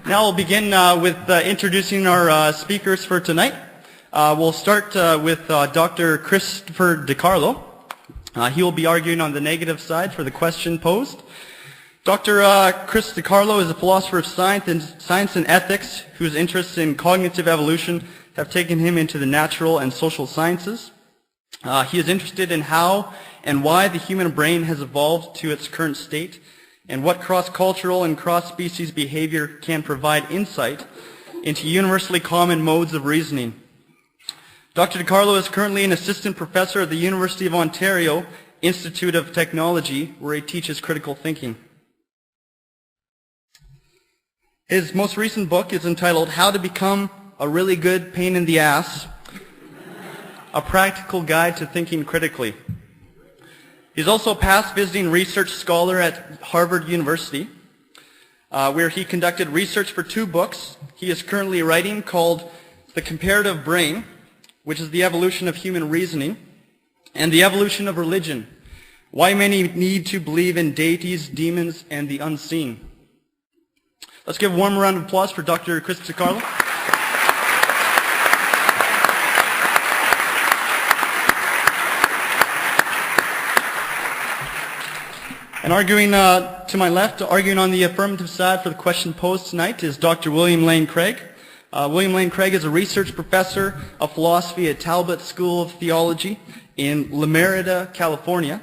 Now we'll begin with introducing our speakers for tonight. We'll start with Dr. Christopher DiCarlo. He will be arguing on the negative side for the question posed. Dr. Chris DiCarlo is a philosopher of science and ethics whose interests in cognitive evolution have taken him into the natural and social sciences. He is interested in how and why the human brain has evolved to its current state, and what cross-cultural and cross-species behavior can provide insight into universally common modes of reasoning. Dr. DiCarlo is currently an assistant professor at the University of Ontario Institute of Technology, where he teaches critical thinking. His most recent book is entitled How to Become a Really Good Pain in the Ass, A Practical Guide to Thinking Critically. He's also a past visiting research scholar at Harvard University, where he conducted research for 2 books he is currently writing called The Comparative Brain, which is the evolution of human reasoning, and The Evolution of Religion, Why Many Need to Believe in Deities, Demons, and the Unseen. Let's give a warm round of applause for Dr. Chris DiCarlo. And arguing to my left, arguing on the affirmative side for the question posed tonight, is Dr. William Lane Craig. William Lane Craig is a research professor of philosophy at Talbot School of Theology in La Merida, California.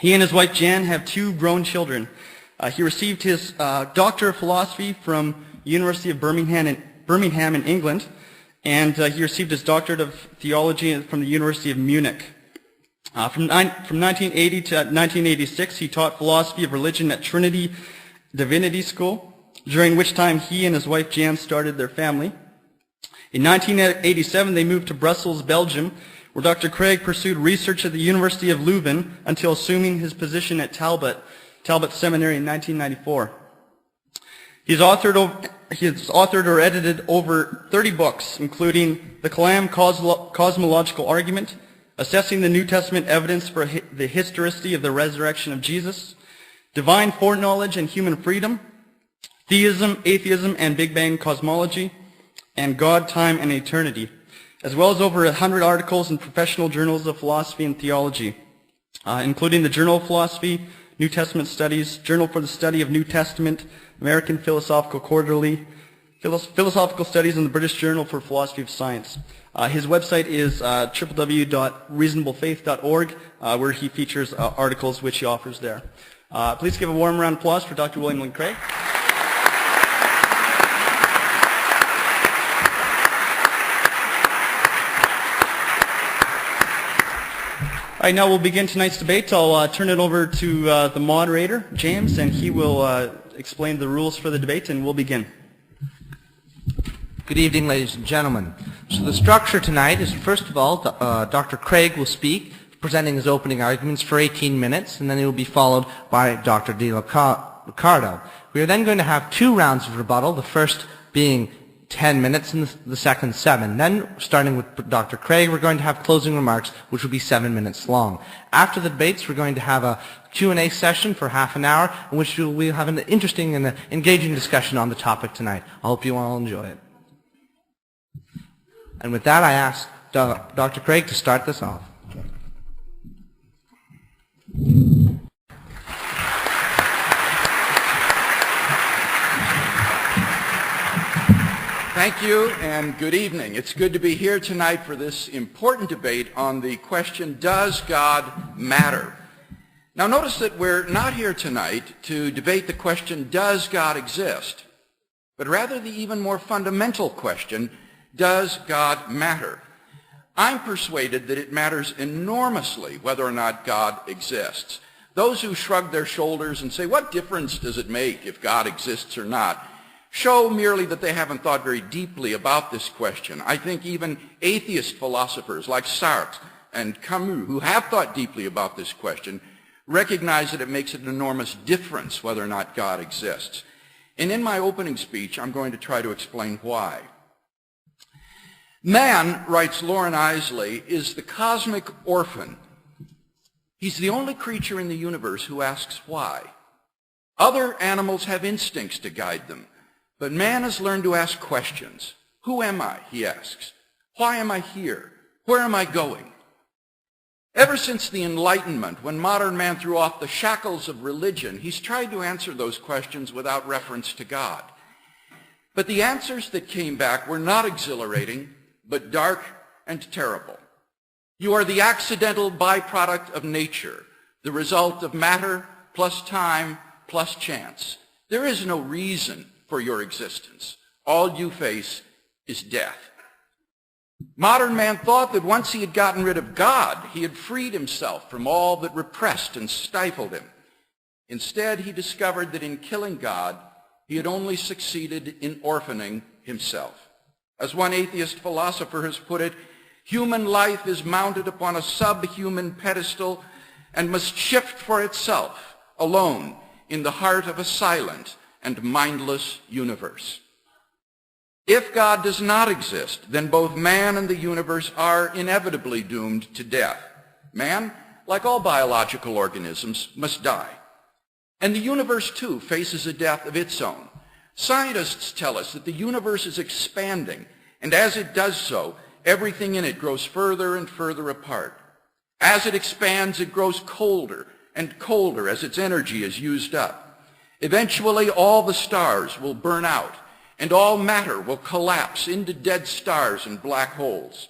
He and his wife Jan have 2 grown children. He received his Doctor of Philosophy from University of Birmingham in England, and he received his Doctorate of Theology from the University of Munich. From 1980 to 1986, he taught philosophy of religion at Trinity Divinity School, during which time he and his wife Jan started their family. In 1987, they moved to Brussels, Belgium, where Dr. Craig pursued research at the University of Leuven until assuming his position at Talbot Seminary in 1994. He has authored or edited over 30 books, including The Kalam Cosmological Argument, Assessing the New Testament Evidence for the Historicity of the Resurrection of Jesus, Divine Foreknowledge and Human Freedom, Theism, Atheism, and Big Bang Cosmology, and God, Time, and Eternity, as well as over 100 articles in professional journals of philosophy and theology, including the Journal of Philosophy, New Testament Studies, Journal for the Study of New Testament, American Philosophical Quarterly, Philosophical Studies, and the British Journal for Philosophy of Science. His website is www.reasonablefaith.org, where he features articles which he offers there. Please give a warm round of applause for Dr. William Lane Craig. All right, now we'll begin tonight's debate. I'll turn it over to the moderator, James, and he will explain the rules for the debate, and we'll begin. Good evening, ladies and gentlemen. So the structure tonight is, first of all, Dr. Craig will speak, presenting his opening arguments for 18 minutes, and then he will be followed by Dr. DiCarlo. We are then going to have 2 rounds of rebuttal, the first being 10 minutes and the second 7. Then, starting with Dr. Craig, we're going to have closing remarks, which will be 7 minutes long. After the debates, we're going to have a Q&A session for half an hour, in which we'll have an interesting and engaging discussion on the topic tonight. I hope you all enjoy it. And with that, I ask Dr. Craig to start this off. Thank you, and good evening. It's good to be here tonight for this important debate on the question, does God matter? Now notice that we're not here tonight to debate the question, does God exist? But rather the even more fundamental question, does God matter? I'm persuaded that it matters enormously whether or not God exists. Those who shrug their shoulders and say, what difference does it make if God exists or not, show merely that they haven't thought very deeply about this question. I think even atheist philosophers like Sartre and Camus, who have thought deeply about this question, recognize that it makes an enormous difference whether or not God exists. And in my opening speech, I'm going to try to explain why. Man, writes Loren Eiseley, is the cosmic orphan. He's the only creature in the universe who asks why. Other animals have instincts to guide them. But man has learned to ask questions. Who am I, he asks. Why am I here? Where am I going? Ever since the Enlightenment, when modern man threw off the shackles of religion, he's tried to answer those questions without reference to God. But the answers that came back were not exhilarating, but dark and terrible. You are the accidental byproduct of nature, the result of matter plus time plus chance. There is no reason for your existence. All you face is death. Modern man thought that once he had gotten rid of God, he had freed himself from all that repressed and stifled him. Instead, he discovered that in killing God, he had only succeeded in orphaning himself. As one atheist philosopher has put it, human life is mounted upon a subhuman pedestal and must shift for itself, alone, in the heart of a silent and mindless universe. If God does not exist, then both man and the universe are inevitably doomed to death. Man, like all biological organisms, must die. And the universe, too, faces a death of its own. Scientists tell us that the universe is expanding, and as it does so, everything in it grows further and further apart. As it expands, it grows colder and colder as its energy is used up. Eventually, all the stars will burn out, and all matter will collapse into dead stars and black holes.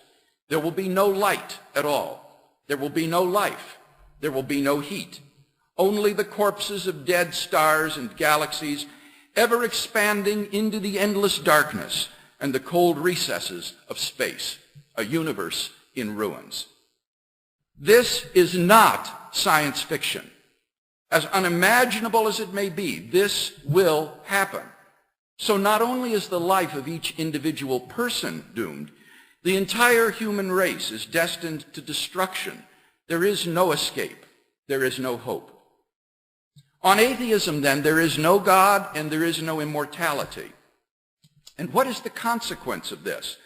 There will be no light at all. There will be no life. There will be no heat. Only the corpses of dead stars and galaxies, ever expanding into the endless darkness and the cold recesses of space, a universe in ruins. This is not science fiction. As unimaginable as it may be, this will happen. So not only is the life of each individual person doomed, the entire human race is destined to destruction. There is no escape. There is no hope. On atheism, then, there is no God and there is no immortality. And what is the consequence of this?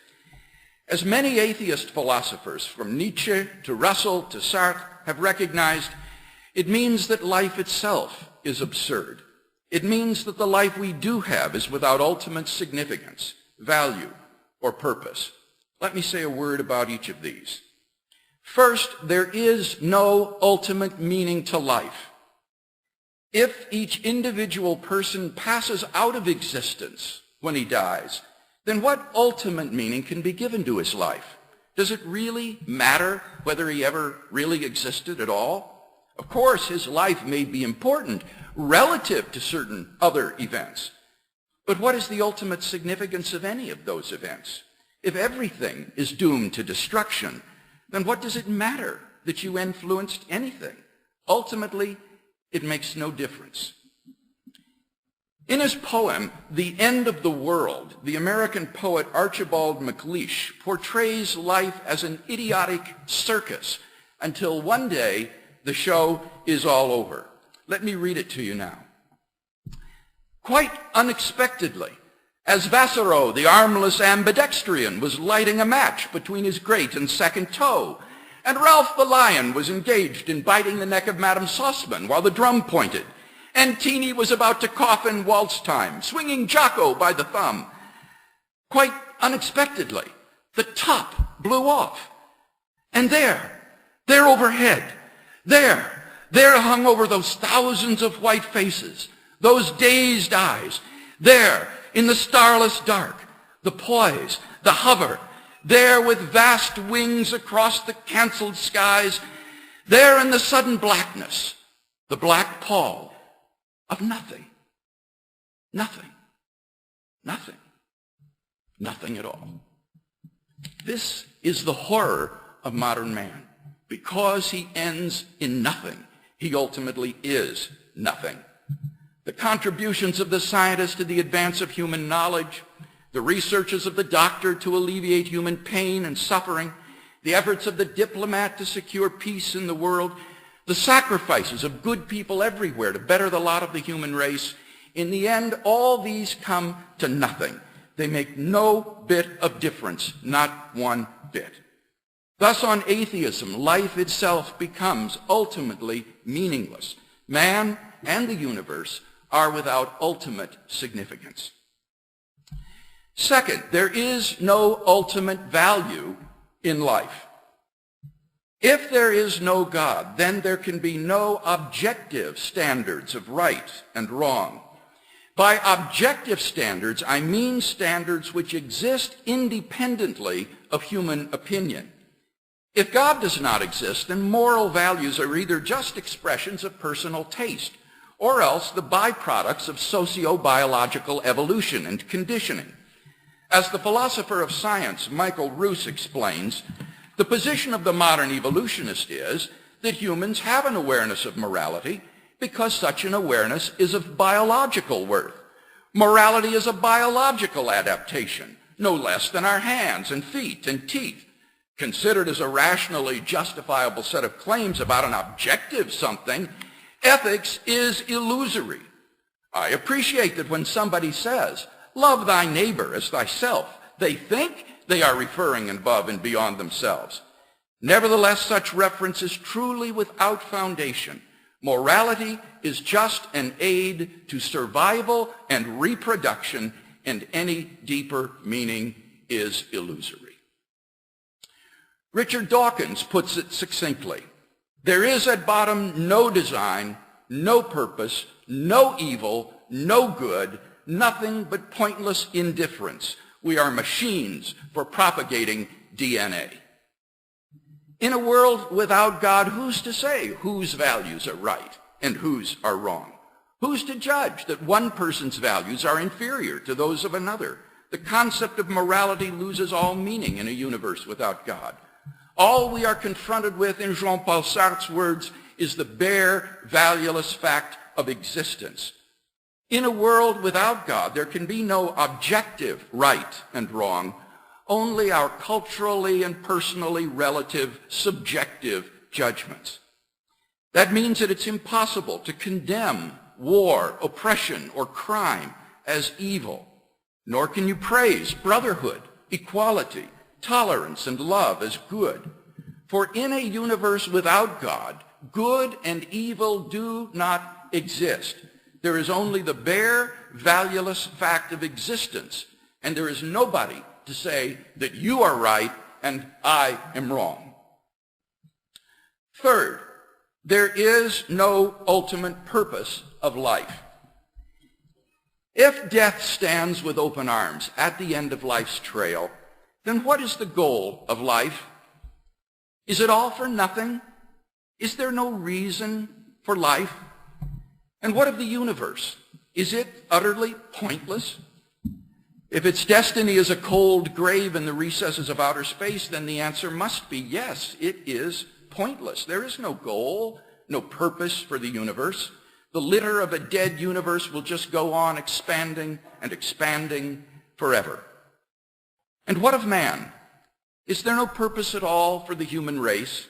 As many atheist philosophers, from Nietzsche to Russell to Sartre, have recognized, it means that life itself is absurd. It means that the life we do have is without ultimate significance, value, or purpose. Let me say a word about each of these. First, there is no ultimate meaning to life. If each individual person passes out of existence when he dies, then what ultimate meaning can be given to his life? Does it really matter whether he ever really existed at all? Of course, his life may be important relative to certain other events. But what is the ultimate significance of any of those events? If everything is doomed to destruction, then what does it matter that you influenced anything? Ultimately, it makes no difference. In his poem, The End of the World, the American poet Archibald MacLeish portrays life as an idiotic circus until one day the show is all over. Let me read it to you now. Quite unexpectedly, as Vassereau, the armless ambidextrian, was lighting a match between his great and second toe, and Ralph the lion was engaged in biting the neck of Madame Sauceman while the drum pointed, and Teeny was about to cough in waltz time, swinging Jocko by the thumb. Quite unexpectedly, the top blew off. And there overhead, there hung over those thousands of white faces, those dazed eyes, there in the starless dark, the poise, the hover, there with vast wings across the canceled skies, there in the sudden blackness, the black pall of nothing, nothing, nothing, nothing at all. This is the horror of modern man. Because he ends in nothing, he ultimately is nothing. The contributions of the scientist to the advance of human knowledge, the researches of the doctor to alleviate human pain and suffering, the efforts of the diplomat to secure peace in the world, the sacrifices of good people everywhere to better the lot of the human race, in the end, all these come to nothing. They make no bit of difference, not one bit. Thus, on atheism, life itself becomes ultimately meaningless. Man and the universe are without ultimate significance. Second, there is no ultimate value in life. If there is no God, then there can be no objective standards of right and wrong. By objective standards, I mean standards which exist independently of human opinion. If God does not exist, then moral values are either just expressions of personal taste, or else the byproducts of socio-biological evolution and conditioning. As the philosopher of science Michael Roos explains, the position of the modern evolutionist is that humans have an awareness of morality because such an awareness is of biological worth. Morality is a biological adaptation, no less than our hands and feet and teeth. Considered as a rationally justifiable set of claims about an objective something, ethics is illusory. I appreciate that when somebody says, "Love thy neighbor as thyself," they think they are referring above and beyond themselves. Nevertheless, such reference is truly without foundation. Morality is just an aid to survival and reproduction, and any deeper meaning is illusory. Richard Dawkins puts it succinctly. There is at bottom no design, no purpose, no evil, no good, nothing but pointless indifference. We are machines for propagating DNA. In a world without God, who's to say whose values are right and whose are wrong? Who's to judge that one person's values are inferior to those of another? The concept of morality loses all meaning in a universe without God. All we are confronted with, in Jean-Paul Sartre's words, is the bare, valueless fact of existence. In a world without God, there can be no objective right and wrong, only our culturally and personally relative subjective judgments. That means that it's impossible to condemn war, oppression, or crime as evil, nor can you praise brotherhood, equality, tolerance, and love as good. For in a universe without God, good and evil do not exist. There is only the bare, valueless fact of existence, and there is nobody to say that you are right and I am wrong. Third, there is no ultimate purpose of life. If death stands with open arms at the end of life's trail, then what is the goal of life? Is it all for nothing? Is there no reason for life? And what of the universe? Is it utterly pointless? If its destiny is a cold grave in the recesses of outer space, then the answer must be yes, it is pointless. There is no goal, no purpose for the universe. The litter of a dead universe will just go on expanding and expanding forever. And what of man? Is there no purpose at all for the human race?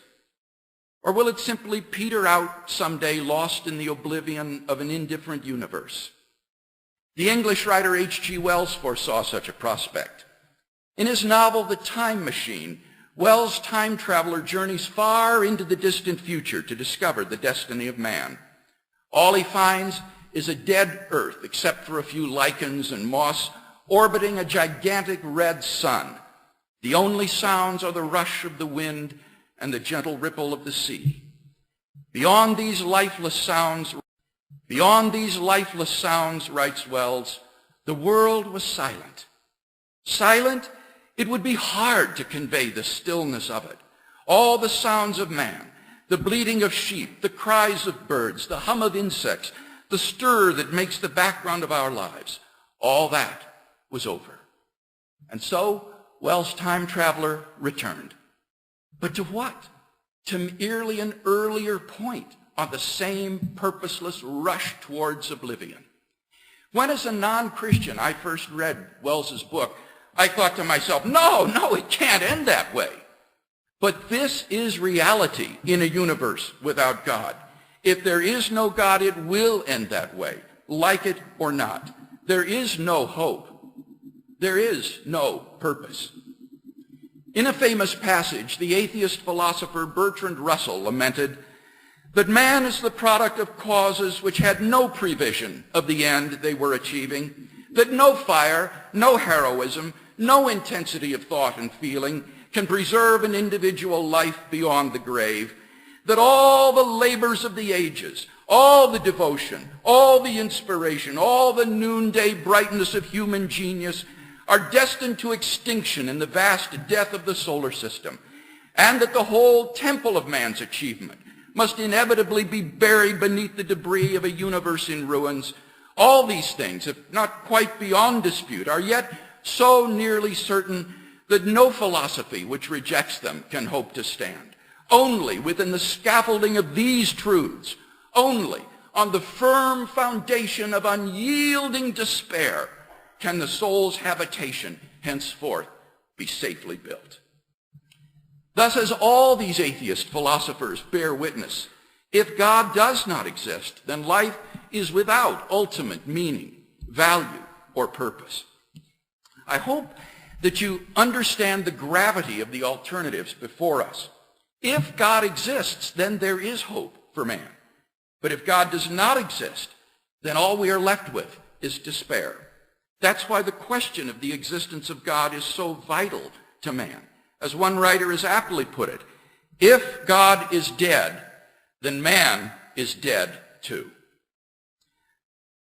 Or will it simply peter out someday, lost in the oblivion of an indifferent universe? The English writer H.G. Wells foresaw such a prospect. In his novel, The Time Machine, Wells' time traveler journeys far into the distant future to discover the destiny of man. All he finds is a dead earth, except for a few lichens and moss, orbiting a gigantic red sun. The only sounds are the rush of the wind and the gentle ripple of the sea. Beyond these lifeless sounds, writes Wells, the world was silent. Silent, it would be hard to convey the stillness of it. All the sounds of man, the bleating of sheep, the cries of birds, the hum of insects, the stir that makes the background of our lives, all that was over. And so Wells' time traveler returned. But to what? To merely an earlier point on the same purposeless rush towards oblivion. When as a non-Christian I first read Wells's book, I thought to myself, no, it can't end that way. But this is reality in a universe without God. If there is no God, it will end that way, like it or not. There is no hope. There is no purpose. In a famous passage, the atheist philosopher Bertrand Russell lamented that man is the product of causes which had no prevision of the end they were achieving. that no fire, no heroism, no intensity of thought and feeling can preserve an individual life beyond the grave, that all the labors of the ages, all the devotion, all the inspiration, all the noonday brightness of human genius are destined to extinction in the vast death of the solar system, and that the whole temple of man's achievement must inevitably be buried beneath the debris of a universe in ruins. All these things, if not quite beyond dispute, are yet so nearly certain that no philosophy which rejects them can hope to stand. Only within the scaffolding of these truths, only on the firm foundation of unyielding despair, can the soul's habitation henceforth be safely built. Thus, as all these atheist philosophers bear witness, if God does not exist, then life is without ultimate meaning, value, or purpose. I hope that you understand the gravity of the alternatives before us. If God exists, then there is hope for man. But if God does not exist, then all we are left with is despair. That's why the question of the existence of God is so vital to man. As one writer has aptly put it, if God is dead, then man is dead too.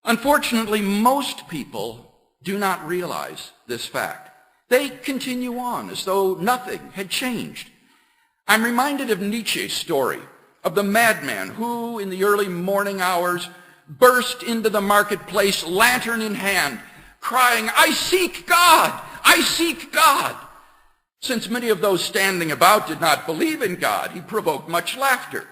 Unfortunately, most people do not realize this fact. They continue on as though nothing had changed. I'm reminded of Nietzsche's story of the madman who, in the early morning hours, burst into the marketplace, lantern in hand, crying, "I seek God! I seek God!" Since many of those standing about did not believe in God, he provoked much laughter.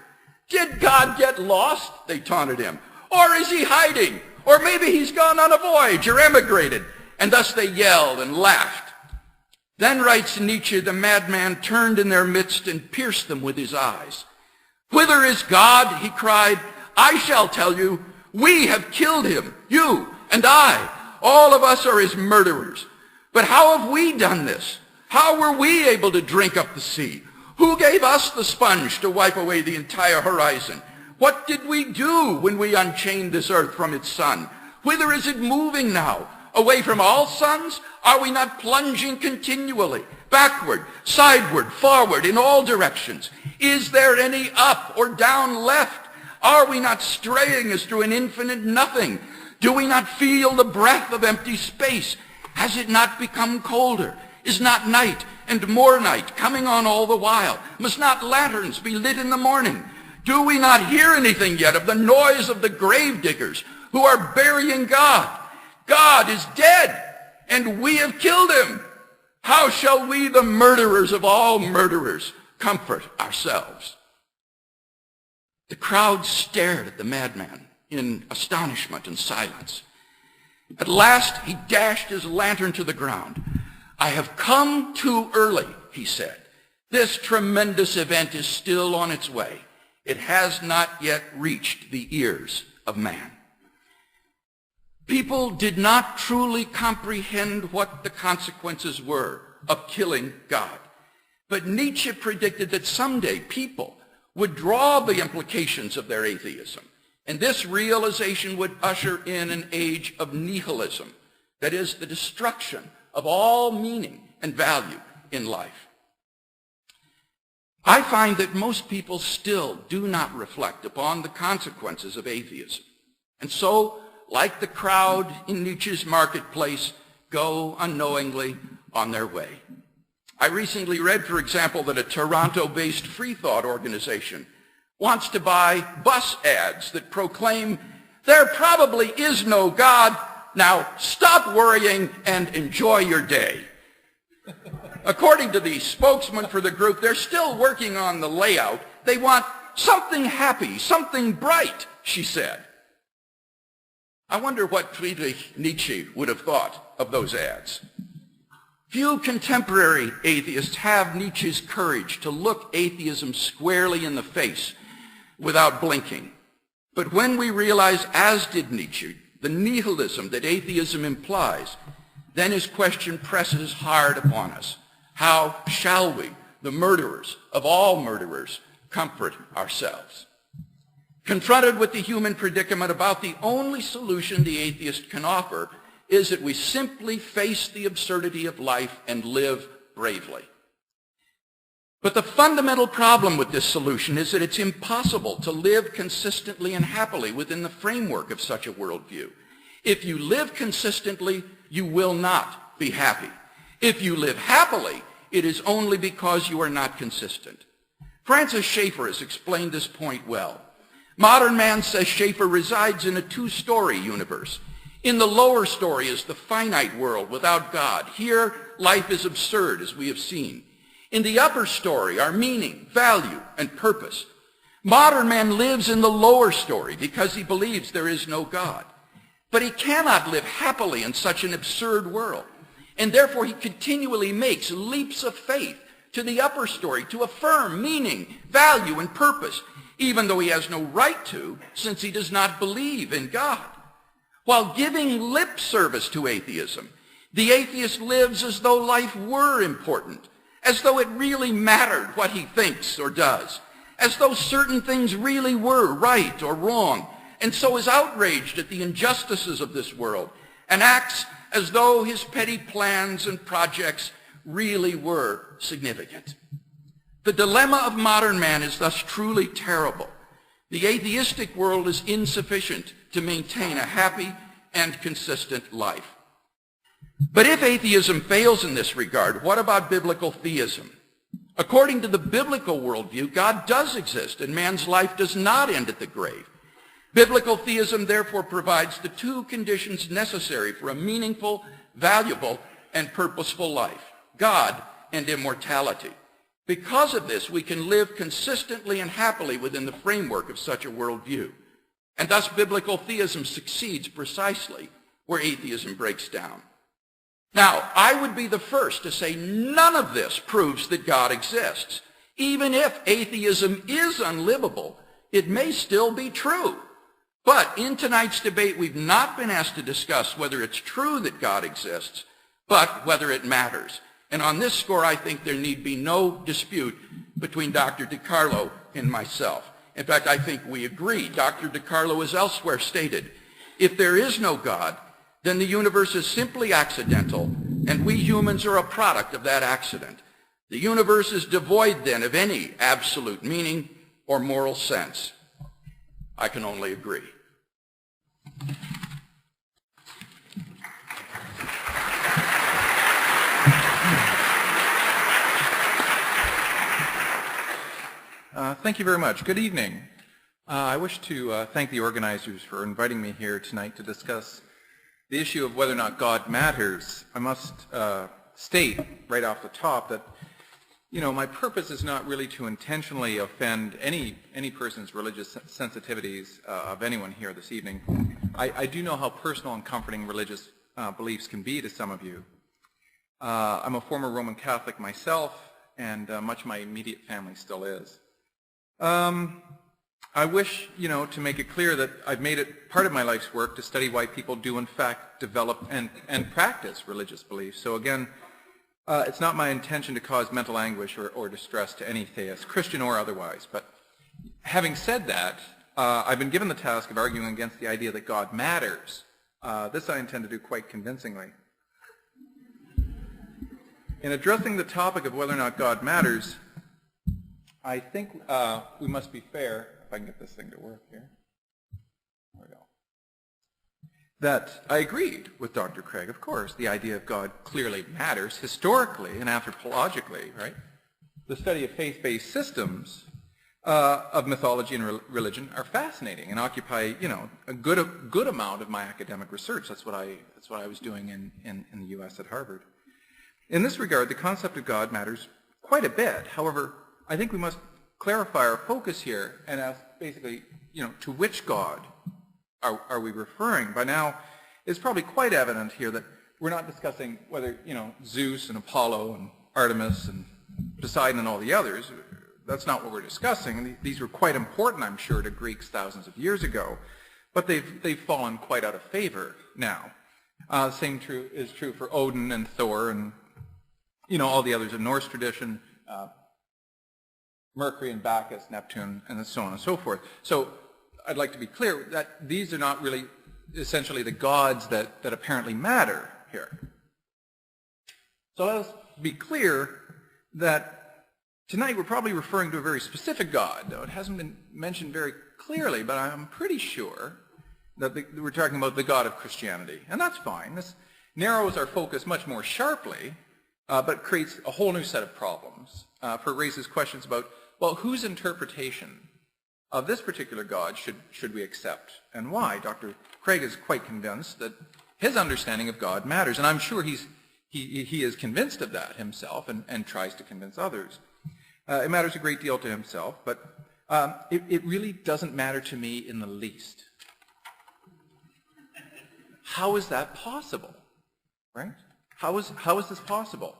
"Did God get lost?" they taunted him. "Or is he hiding? Or maybe he's gone on a voyage or emigrated." And thus they yelled and laughed. Then, writes Nietzsche, the madman turned in their midst and pierced them with his eyes. "Whither is God?" he cried. "I shall tell you. We have killed him, you and I. All of us are his murderers. But how have we done this? How were we able to drink up the sea? Who gave us the sponge to wipe away the entire horizon? What did we do when we unchained this earth from its sun? Whither is it moving now? Away from all suns? Are we not plunging continually, backward, sideward, forward, in all directions? Is there any up or down left? Are we not straying as through an infinite nothing? Do we not feel the breath of empty space? Has it not become colder? Is not night and more night coming on all the while? Must not lanterns be lit in the morning? Do we not hear anything yet of the noise of the grave diggers who are burying God? God is dead, and we have killed him. How shall we, the murderers of all murderers, comfort ourselves? The crowd stared at the madman in astonishment and silence. At last he dashed his lantern to the ground. "I have come too early," he said. "This tremendous event is still on its way. It has not yet reached the ears of man." People did not truly comprehend what the consequences were of killing God. But Nietzsche predicted that someday people would draw the implications of their atheism, and this realization would usher in an age of nihilism, that is, the destruction of all meaning and value in life. I find that most people still do not reflect upon the consequences of atheism, and so, like the crowd in Nietzsche's marketplace, go unknowingly on their way. I recently read, for example, that a Toronto-based free thought organization wants to buy bus ads that proclaim, "There probably is no God. Now stop worrying and enjoy your day." According to the spokesman for the group, they're still working on the layout. They want something happy, something bright, she said. I wonder what Friedrich Nietzsche would have thought of those ads. Few contemporary atheists have Nietzsche's courage to look atheism squarely in the face without blinking. But when we realize, as did Nietzsche, the nihilism that atheism implies, then his question presses hard upon us. How shall we, the murderers of all murderers, comfort ourselves? Confronted with the human predicament, about the only solution the atheist can offer is that we simply face the absurdity of life and live bravely. But the fundamental problem with this solution is that it's impossible to live consistently and happily within the framework of such a worldview. If you live consistently, you will not be happy. If you live happily, it is only because you are not consistent. Francis Schaeffer has explained this point well. Modern man, says Schaeffer, resides in a two-story universe. In the lower story is the finite world without God. Here, life is absurd, as we have seen. In the upper story are meaning, value, and purpose. Modern man lives in the lower story because he believes there is no God. But he cannot live happily in such an absurd world. And therefore he continually makes leaps of faith to the upper story to affirm meaning, value, and purpose, even though he has no right to, since he does not believe in God. While giving lip service to atheism, the atheist lives as though life were important, as though it really mattered what he thinks or does, as though certain things really were right or wrong, and so is outraged at the injustices of this world, and acts as though his petty plans and projects really were significant. The dilemma of modern man is thus truly terrible. The atheistic world is insufficient to maintain a happy and consistent life. But if atheism fails in this regard, what about biblical theism? According to the biblical worldview, God does exist, and man's life does not end at the grave. Biblical theism therefore provides the two conditions necessary for a meaningful, valuable, and purposeful life: God and immortality. Because of this, we can live consistently and happily within the framework of such a worldview. And thus biblical theism succeeds precisely where atheism breaks down. Now, I would be the first to say none of this proves that God exists. Even if atheism is unlivable, it may still be true. But in tonight's debate, we've not been asked to discuss whether it's true that God exists, but whether it matters. And on this score, I think there need be no dispute between Dr. DiCarlo and myself. In fact, I think we agree. Dr. DiCarlo has elsewhere stated, if there is no God, then the universe is simply accidental, and we humans are a product of that accident. The universe is devoid then of any absolute meaning or moral sense. I can only agree. Thank you very much. Good evening. I wish to thank the organizers for inviting me here tonight to discuss the issue of whether or not God matters. I must state right off the top that, my purpose is not really to intentionally offend any person's religious sensitivities of anyone here this evening. I do know how personal and comforting religious beliefs can be to some of you. I'm a former Roman Catholic myself, and much of my immediate family still is. I wish, to make it clear that I've made it part of my life's work to study why people do in fact develop and practice religious beliefs. So again, it's not my intention to cause mental anguish or distress to any theist, Christian or otherwise. But having said that, I've been given the task of arguing against the idea that God matters. This I intend to do quite convincingly. In addressing the topic of whether or not God matters, I think we must be fair, if I can get this thing to work here. There we go. That I agreed with Dr. Craig, of course. The idea of God clearly matters historically and anthropologically, right? The study of faith-based systems of mythology and religion are fascinating and occupy, a good amount of my academic research. That's what I was doing in the U.S. at Harvard. In this regard, the concept of God matters quite a bit. However, I think we must clarify our focus here and ask basically, to which God are we referring? By now, it's probably quite evident here that we're not discussing whether, Zeus and Apollo and Artemis and Poseidon and all the others. That's not what we're discussing. These were quite important, I'm sure, to Greeks thousands of years ago, but they've fallen quite out of favor now. Same is true for Odin and Thor and, all the others in Norse tradition, Mercury and Bacchus, Neptune, and so on and so forth. So I'd like to be clear that these are not really essentially the gods that apparently matter here. So let us be clear that tonight we're probably referring to a very specific God, though it hasn't been mentioned very clearly, but I'm pretty sure that we're talking about the God of Christianity. And that's fine. This narrows our focus much more sharply, but creates a whole new set of problems. For it raises questions about, well, whose interpretation of this particular God should we accept, and why? Dr. Craig is quite convinced that his understanding of God matters, and I'm sure he is convinced of that himself and tries to convince others. It matters a great deal to himself, but it really doesn't matter to me in the least. How is that possible? Right? How is this possible?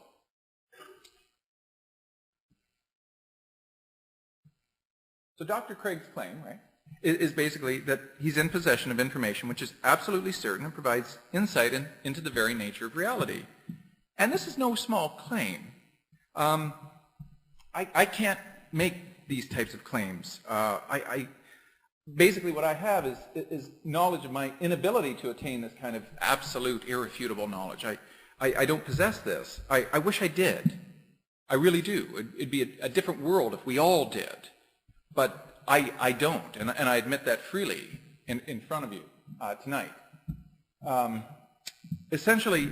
So Dr. Craig's claim, right, is basically that he's in possession of information which is absolutely certain and provides insight into the very nature of reality. And this is no small claim. I can't make these types of claims. Basically what I have is knowledge of my inability to attain this kind of absolute, irrefutable knowledge. I don't possess this. I wish I did. I really do. It'd be a different world if we all did. But I don't, and I admit that freely in front of you tonight. Essentially,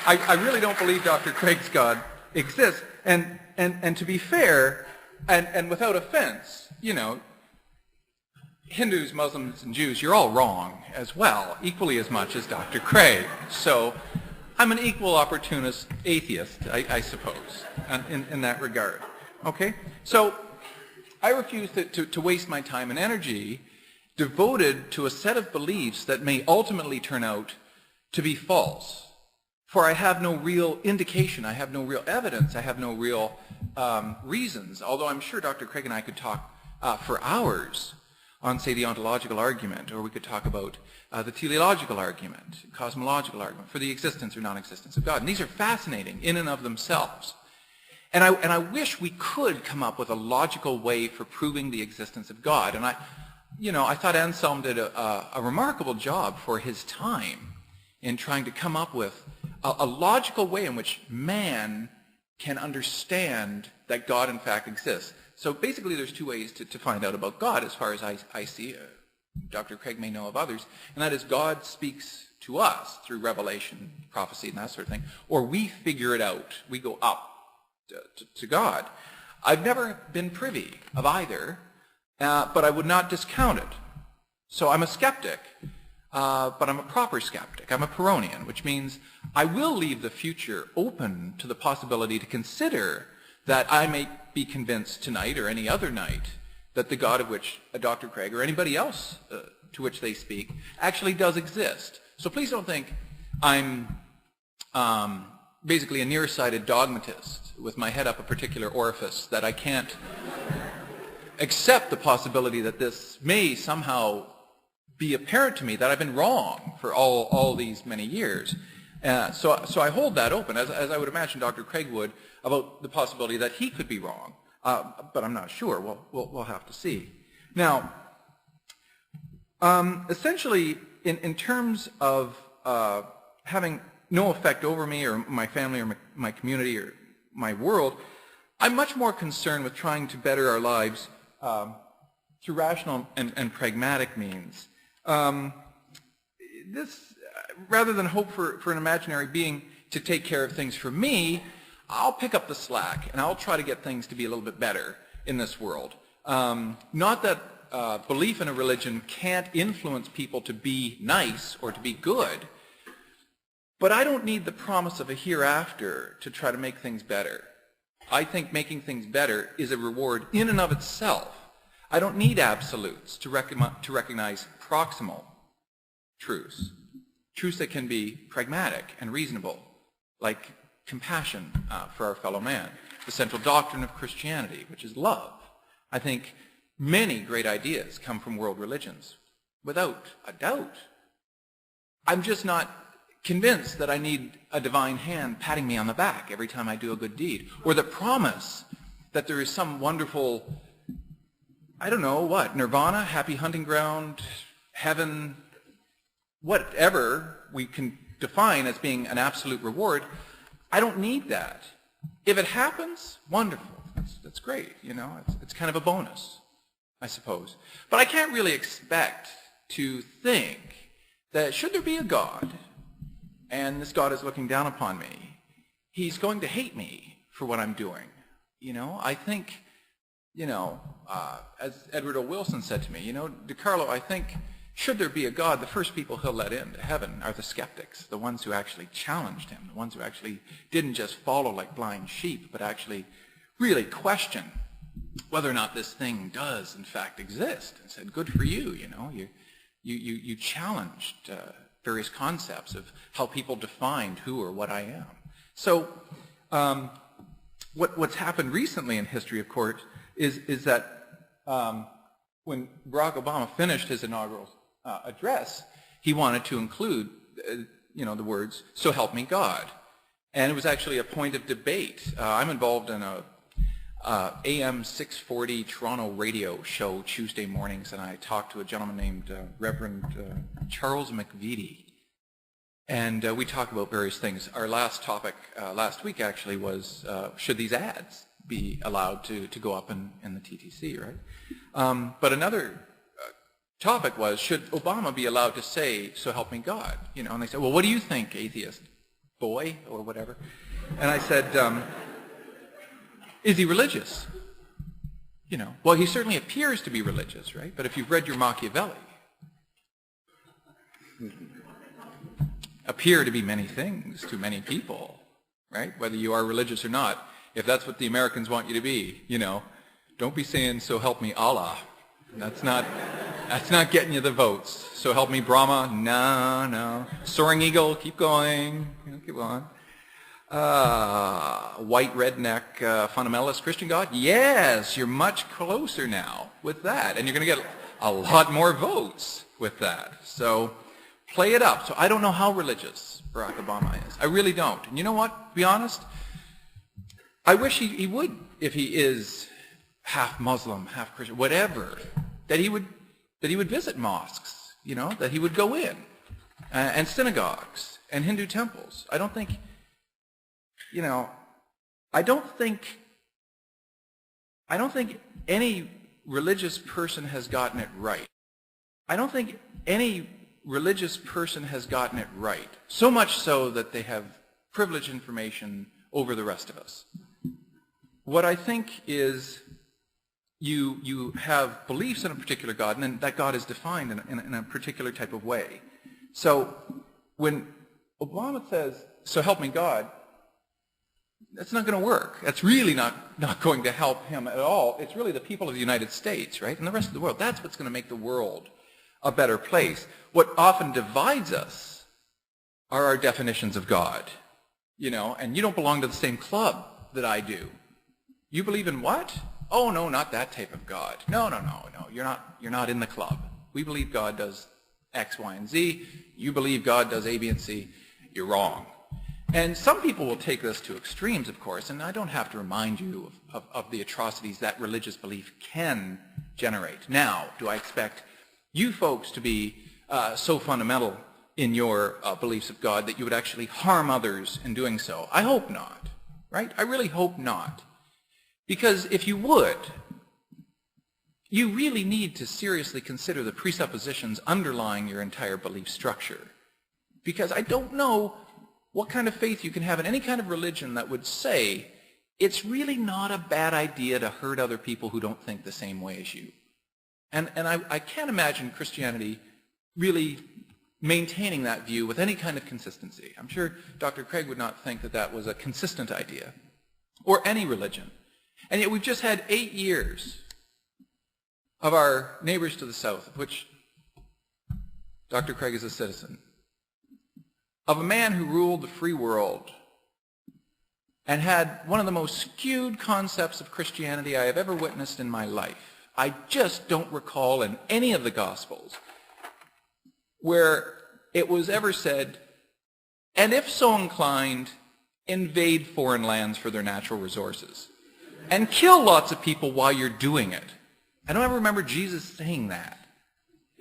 I really don't believe Dr. Craig's God exists. And to be fair, and without offense, you know, Hindus, Muslims, and Jews, you're all wrong as well, equally as much as Dr. Craig. So I'm an equal opportunist atheist, I suppose, in that regard. Okay? So I refuse to waste my time and energy devoted to a set of beliefs that may ultimately turn out to be false. For I have no real indication, I have no real evidence, I have no real reasons, although I'm sure Dr. Craig and I could talk for hours on, say, the ontological argument, or we could talk about the teleological argument, cosmological argument, for the existence or non-existence of God. And these are fascinating in and of themselves. And I wish we could come up with a logical way for proving the existence of God. And I thought Anselm did a remarkable job for his time in trying to come up with a logical way in which man can understand that God in fact exists. So basically there's two ways to find out about God as far as I see. Dr. Craig may know of others, and that is God speaks to us through revelation, prophecy, and that sort of thing, or we figure it out. We go up to God. I've never been privy of either, but I would not discount it. So I'm a skeptic, but I'm a proper skeptic. I'm a Pyrrhonian, which means I will leave the future open to the possibility to consider that I may be convinced tonight or any other night that the God of which Dr. Craig or anybody else to which they speak actually does exist. So please don't think I'm basically a nearsighted dogmatist with my head up a particular orifice, that I can't accept the possibility that this may somehow be apparent to me, that I've been wrong for all these many years. So I hold that open, as I would imagine Dr. Craig would, about the possibility that he could be wrong. But I'm not sure. We'll have to see. Now, essentially, in terms of having no effect over me or my family or my community or my world, I'm much more concerned with trying to better our lives through rational and pragmatic means. Rather than hope for an imaginary being to take care of things for me, I'll pick up the slack and I'll try to get things to be a little bit better in this world. Not that belief in a religion can't influence people to be nice or to be good, but I don't need the promise of a hereafter to try to make things better. I think making things better is a reward in and of itself. I don't need absolutes to recognize proximal truths. Truths that can be pragmatic and reasonable, like compassion for our fellow man, the central doctrine of Christianity, which is love. I think many great ideas come from world religions, without a doubt. I'm just not convinced that I need a divine hand patting me on the back every time I do a good deed, or the promise that there is some wonderful I don't know, what, nirvana, happy hunting ground, heaven, whatever we can define as being an absolute reward, I don't need that. If it happens, wonderful. That's great, you know. It's kind of a bonus, I suppose. But I can't really expect to think that should there be a God, and this God is looking down upon me, he's going to hate me for what I'm doing. You know, I think, you know, as Edward O. Wilson said to me, you know, DiCarlo, I think should there be a God, the first people he'll let into heaven are the skeptics, the ones who actually challenged him, the ones who actually didn't just follow like blind sheep, but actually really question whether or not this thing does in fact exist, and said, good for you, you know, you challenged various concepts of how people defined who or what I am. So what's happened recently in history, of course, is that when Barack Obama finished his inaugural address, he wanted to include, you know, the words, "So help me God." And it was actually a point of debate. I'm involved in a AM 640 Toronto radio show Tuesday mornings, and I talked to a gentleman named Reverend Charles McVitie. And we talk about various things. Our last topic last week actually was, should these ads be allowed to go up in the TTC, right? But another topic was, should Obama be allowed to say, "So help me God"? You know, and they said, well, what do you think, atheist boy, or whatever? And I said, is he religious? You know, well, he certainly appears to be religious, right? But if you've read your Machiavelli, appear to be many things to many people, right? Whether you are religious or not. If that's what the Americans want you to be, you know, don't be saying, "So help me Allah." That's not getting you the votes. "So help me Brahma." No. Soaring Eagle, keep going. You know, keep on. White redneck fundamentalist Christian God? Yes, you're much closer now with that. And you're going to get a lot more votes with that. So play it up. So I don't know how religious Barack Obama is. I really don't. And you know what? To be honest, I wish he would, if he is half Muslim, half Christian, whatever, that he would visit mosques, you know, that he would go in, and synagogues and Hindu temples. I don't think, you know, I don't think any religious person has gotten it right. I don't think any religious person has gotten it right, so much so that they have privileged information over the rest of us. What I think is you have beliefs in a particular God, and then that God is defined in a particular type of way. So when Obama says, "So help me God," that's not going to work. That's really not going to help him at all. It's really the people of the United States, right, and the rest of the world. That's what's going to make the world a better place. What often divides us are our definitions of God, you know, and you don't belong to the same club that I do. You believe in what? Oh, no, not that type of God. No, you're not in the club. We believe God does X, Y, and Z. You believe God does A, B, and C. You're wrong. And some people will take this to extremes, of course, and I don't have to remind you of the atrocities that religious belief can generate. Now, do I expect you folks to be so fundamental in your beliefs of God that you would actually harm others in doing so? I hope not, right? I really hope not. Because if you would, you really need to seriously consider the presuppositions underlying your entire belief structure. Because I don't know what kind of faith you can have in any kind of religion that would say it's really not a bad idea to hurt other people who don't think the same way as you. And I can't imagine Christianity really maintaining that view with any kind of consistency. I'm sure Dr. Craig would not think that that was a consistent idea, or any religion. And yet we've just had 8 years of our neighbors to the south, of which Dr. Craig is a citizen, of a man who ruled the free world and had one of the most skewed concepts of Christianity I have ever witnessed in my life. I just don't recall in any of the Gospels where it was ever said, "And if so inclined, invade foreign lands for their natural resources and kill lots of people while you're doing it." I don't ever remember Jesus saying that.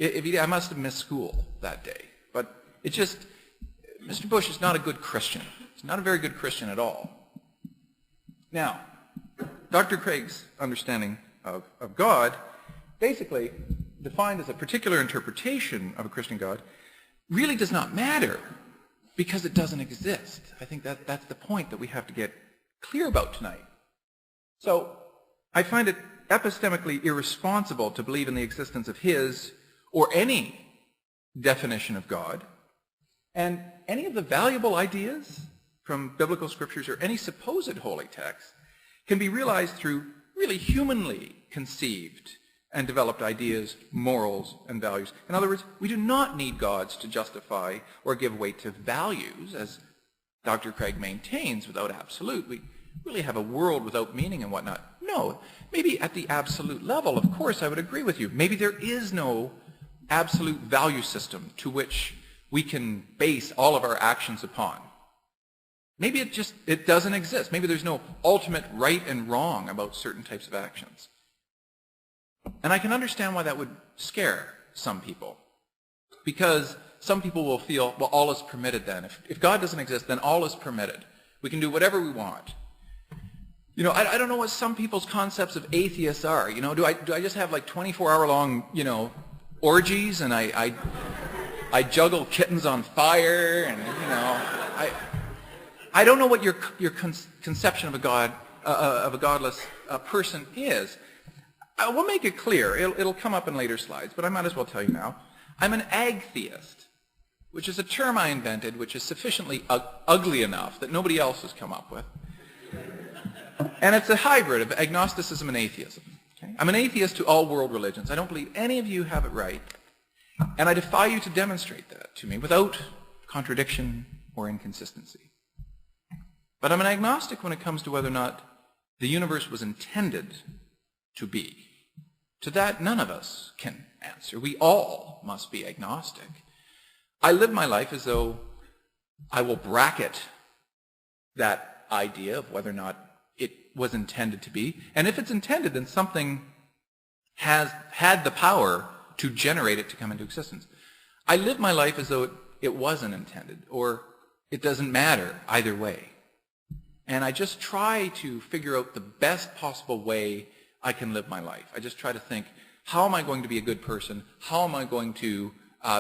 I must have missed school that day. But it just, Mr. Bush is not a good Christian. He's not a very good Christian at all. Now, Dr. Craig's understanding of God, basically defined as a particular interpretation of a Christian God, really does not matter because it doesn't exist. I think that's the point that we have to get clear about tonight. So I find it epistemically irresponsible to believe in the existence of his or any definition of God, and any of the valuable ideas from biblical scriptures or any supposed holy text can be realized through really humanly conceived and developed ideas, morals, and values. In other words, we do not need gods to justify or give weight to values, as Dr. Craig maintains, without absolute. We really have a world without meaning and whatnot. No, maybe at the absolute level, of course, I would agree with you. Maybe there is no absolute value system to which we can base all of our actions upon. Maybe it doesn't exist. Maybe there's no ultimate right and wrong about certain types of actions. And I can understand why that would scare some people. Because some people will feel, well, all is permitted then. If God doesn't exist, then all is permitted. We can do whatever we want. You know, I don't know what some people's concepts of atheists are. You know, do I just have like 24-hour-long, orgies and I juggle kittens on fire and, I don't know what your conception of a God, of a godless person is. We'll make it clear. It'll come up in later slides, but I might as well tell you now. I'm an agtheist, which is a term I invented which is sufficiently ugly enough that nobody else has come up with. And it's a hybrid of agnosticism and atheism. Okay? I'm an atheist to all world religions. I don't believe any of you have it right. And I defy you to demonstrate that to me without contradiction or inconsistency. But I'm an agnostic when it comes to whether or not the universe was intended to be. To that, none of us can answer. We all must be agnostic. I live my life as though I will bracket that idea of whether or not it was intended to be. And if it's intended, then something has had the power to generate it to come into existence. I live my life as though it wasn't intended, or it doesn't matter either way. And I just try to figure out the best possible way I can live my life. I just try to think, how am I going to be a good person? How am I going to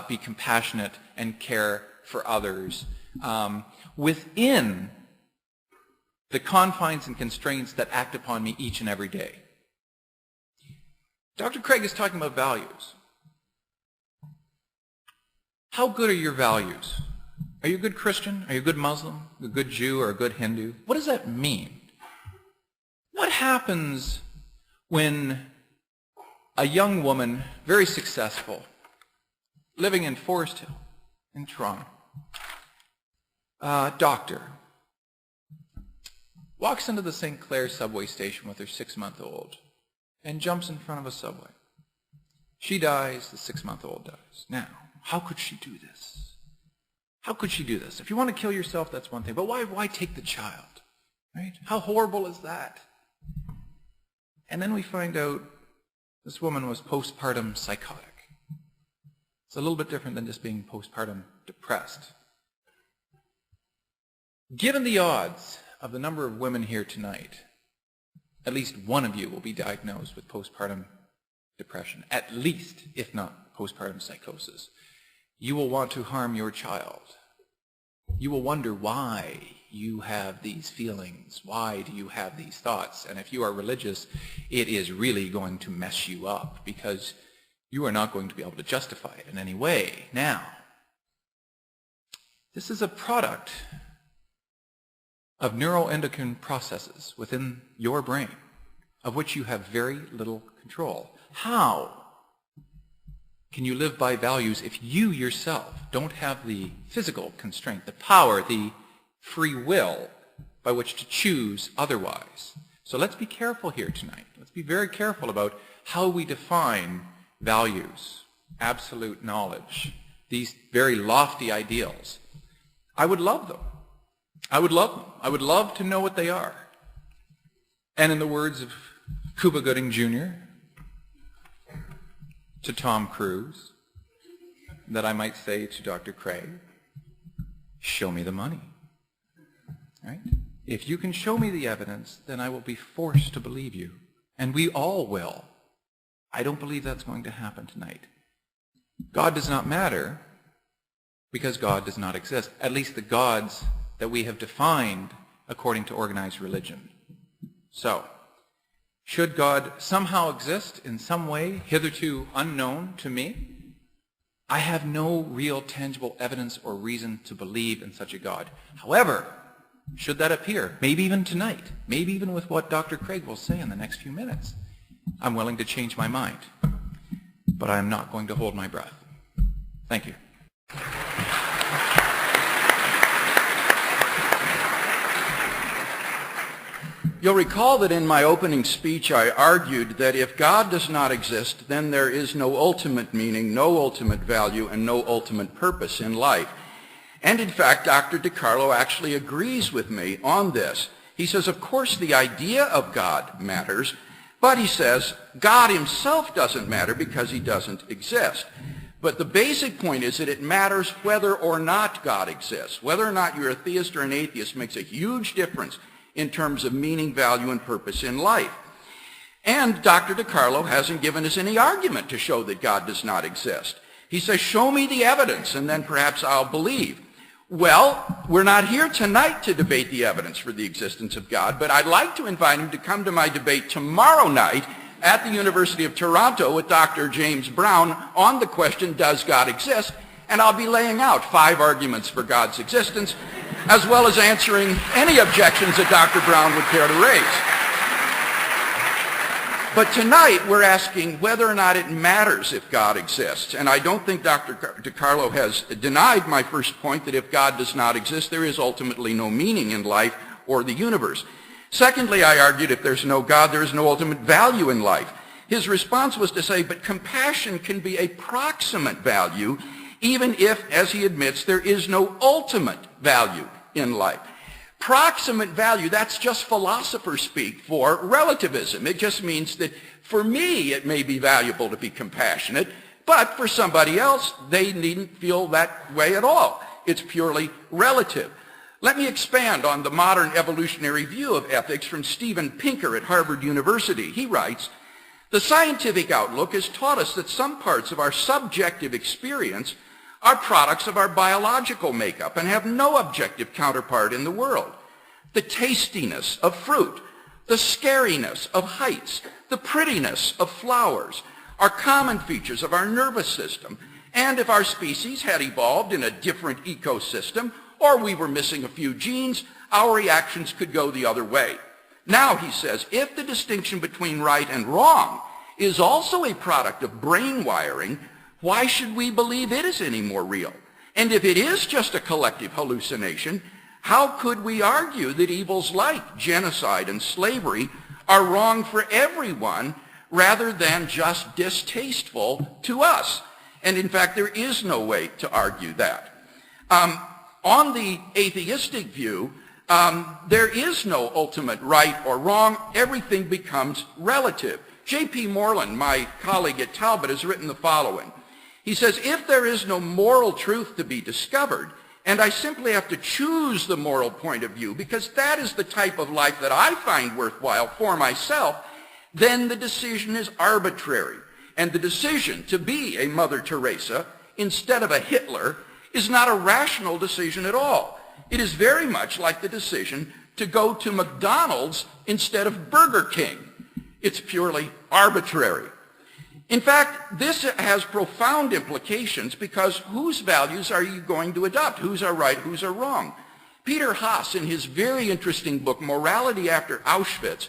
be compassionate and care for others within the confines and constraints that act upon me each and every day? Dr. Craig is talking about values. How good are your values? Are you a good Christian? Are you a good Muslim? A good Jew or a good Hindu? What does that mean? What happens when a young woman, very successful, living in Forest Hill in Toronto, doctor, walks into the St. Clair subway station with her 6-month-old and jumps in front of a subway? She dies, the 6-month-old dies. Now, how could she do this? How could she do this? If you want to kill yourself, that's one thing. But why take the child? Right? How horrible is that? And then we find out this woman was postpartum psychotic. It's a little bit different than just being postpartum depressed. Given the odds of the number of women here tonight, at least one of you will be diagnosed with postpartum depression, at least, if not postpartum psychosis. You will want to harm your child. You will wonder why you have these feelings. Why do you have these thoughts? And if you are religious, it is really going to mess you up because you are not going to be able to justify it in any way. Now, this is a product of neuroendocrine processes within your brain of which you have very little control. How can you live by values if you yourself don't have the physical constraint, the power, the free will by which to choose otherwise? So let's be careful here tonight. Let's be very careful about how we define values, absolute knowledge, these very lofty ideals. I would love them. I would love them. I would love to know what they are. And in the words of Cuba Gooding Jr., to Tom Cruise that I might say to Dr. Craig, show me the money. Right? If you can show me the evidence, then I will be forced to believe you. And we all will. I don't believe that's going to happen tonight. God does not matter because God does not exist. At least the gods that we have defined according to organized religion. So, should God somehow exist in some way hitherto unknown to me? I have no real tangible evidence or reason to believe in such a God. However, should that appear, maybe even tonight, maybe even with what Dr. Craig will say in the next few minutes, I'm willing to change my mind. But I am not going to hold my breath. Thank you. You'll recall that in my opening speech I argued that if God does not exist, then there is no ultimate meaning, no ultimate value, and no ultimate purpose in life. And in fact, Dr. DiCarlo actually agrees with me on this. He says, of course, the idea of God matters, but he says, God himself doesn't matter because he doesn't exist. But the basic point is that it matters whether or not God exists. Whether or not you're a theist or an atheist makes a huge difference in terms of meaning, value, and purpose in life. And Dr. DiCarlo hasn't given us any argument to show that God does not exist. He says, show me the evidence, and then perhaps I'll believe. Well, we're not here tonight to debate the evidence for the existence of God, but I'd like to invite him to come to my debate tomorrow night at the University of Toronto with Dr. James Brown on the question, does God exist? And I'll be laying out 5 arguments for God's existence, as well as answering any objections that Dr. Brown would care to raise. But tonight we're asking whether or not it matters if God exists. And I don't think Dr. DiCarlo has denied my first point that if God does not exist, there is ultimately no meaning in life or the universe. Secondly, I argued if there's no God, there is no ultimate value in life. His response was to say, but compassion can be a proximate value, even if, as he admits, there is no ultimate value in life. Proximate value, that's just philosopher speak for relativism. It just means that for me it may be valuable to be compassionate, but for somebody else they needn't feel that way at all. It's purely relative. Let me expand on the modern evolutionary view of ethics from Steven Pinker at Harvard University. He writes, the scientific outlook has taught us that some parts of our subjective experience are products of our biological makeup and have no objective counterpart in the world. The tastiness of fruit, the scariness of heights, the prettiness of flowers are common features of our nervous system. And if our species had evolved in a different ecosystem, or we were missing a few genes, our reactions could go the other way. Now, he says, if the distinction between right and wrong is also a product of brain wiring, why should we believe it is any more real? And if it is just a collective hallucination, how could we argue that evils like genocide and slavery are wrong for everyone rather than just distasteful to us? And in fact, there is no way to argue that. On the atheistic view, there is no ultimate right or wrong. Everything becomes relative. J.P. Moreland, my colleague at Talbot, has written the following. He says, if there is no moral truth to be discovered, and I simply have to choose the moral point of view because that is the type of life that I find worthwhile for myself, then the decision is arbitrary. And the decision to be a Mother Teresa instead of a Hitler is not a rational decision at all. It is very much like the decision to go to McDonald's instead of Burger King. It's purely arbitrary. In fact, this has profound implications because whose values are you going to adopt? Whose are right, whose are wrong? Peter Haas, in his very interesting book, Morality After Auschwitz,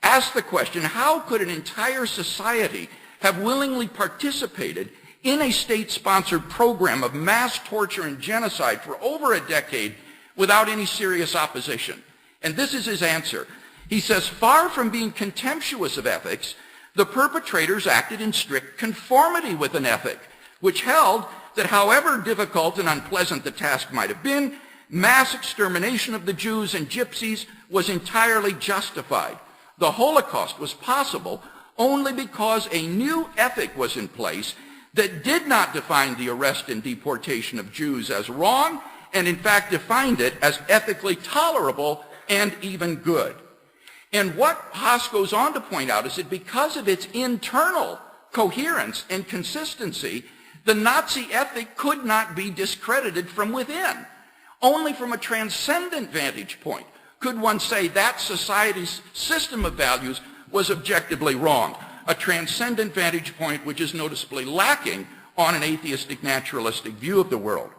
asked the question, how could an entire society have willingly participated in a state-sponsored program of mass torture and genocide for over a decade without any serious opposition? And this is his answer. He says, far from being contemptuous of ethics, the perpetrators acted in strict conformity with an ethic, which held that however difficult and unpleasant the task might have been, mass extermination of the Jews and Gypsies was entirely justified. The Holocaust was possible only because a new ethic was in place that did not define the arrest and deportation of Jews as wrong, and in fact defined it as ethically tolerable and even good. And what Haas goes on to point out is that because of its internal coherence and consistency, the Nazi ethic could not be discredited from within. Only from a transcendent vantage point could one say that society's system of values was objectively wrong, a transcendent vantage point which is noticeably lacking on an atheistic naturalistic view of the world.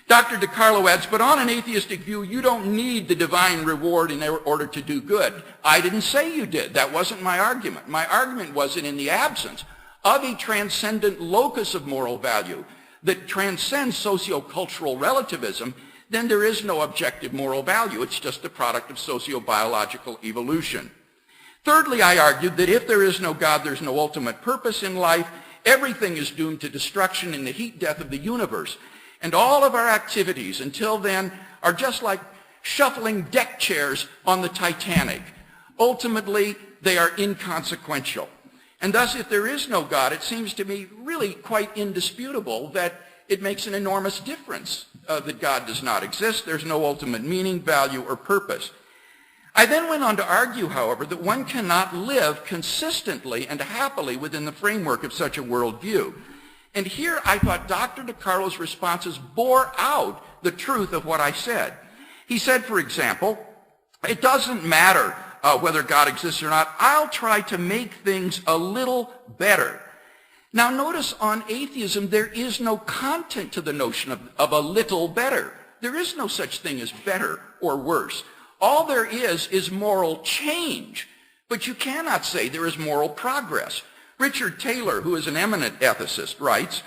Dr. DiCarlo adds, but on an atheistic view, you don't need the divine reward in order to do good. I didn't say you did. That wasn't my argument. My argument was that in the absence of a transcendent locus of moral value that transcends sociocultural relativism, then there is no objective moral value. It's just a product of sociobiological evolution. Thirdly, I argued that if there is no God, there's no ultimate purpose in life. Everything is doomed to destruction in the heat death of the universe. And all of our activities until then are just like shuffling deck chairs on the Titanic. Ultimately, they are inconsequential. And thus, if there is no God, it seems to me really quite indisputable that it makes an enormous difference that God does not exist. There's no ultimate meaning, value, or purpose. I then went on to argue, however, that one cannot live consistently and happily within the framework of such a worldview. And here I thought Dr. DiCarlo's responses bore out the truth of what I said. He said, for example, it doesn't matter whether God exists or not. I'll try to make things a little better. Now notice on atheism there is no content to the notion of a little better. There is no such thing as better or worse. All there is moral change. But you cannot say there is moral progress. Richard Taylor, who is an eminent ethicist, writes,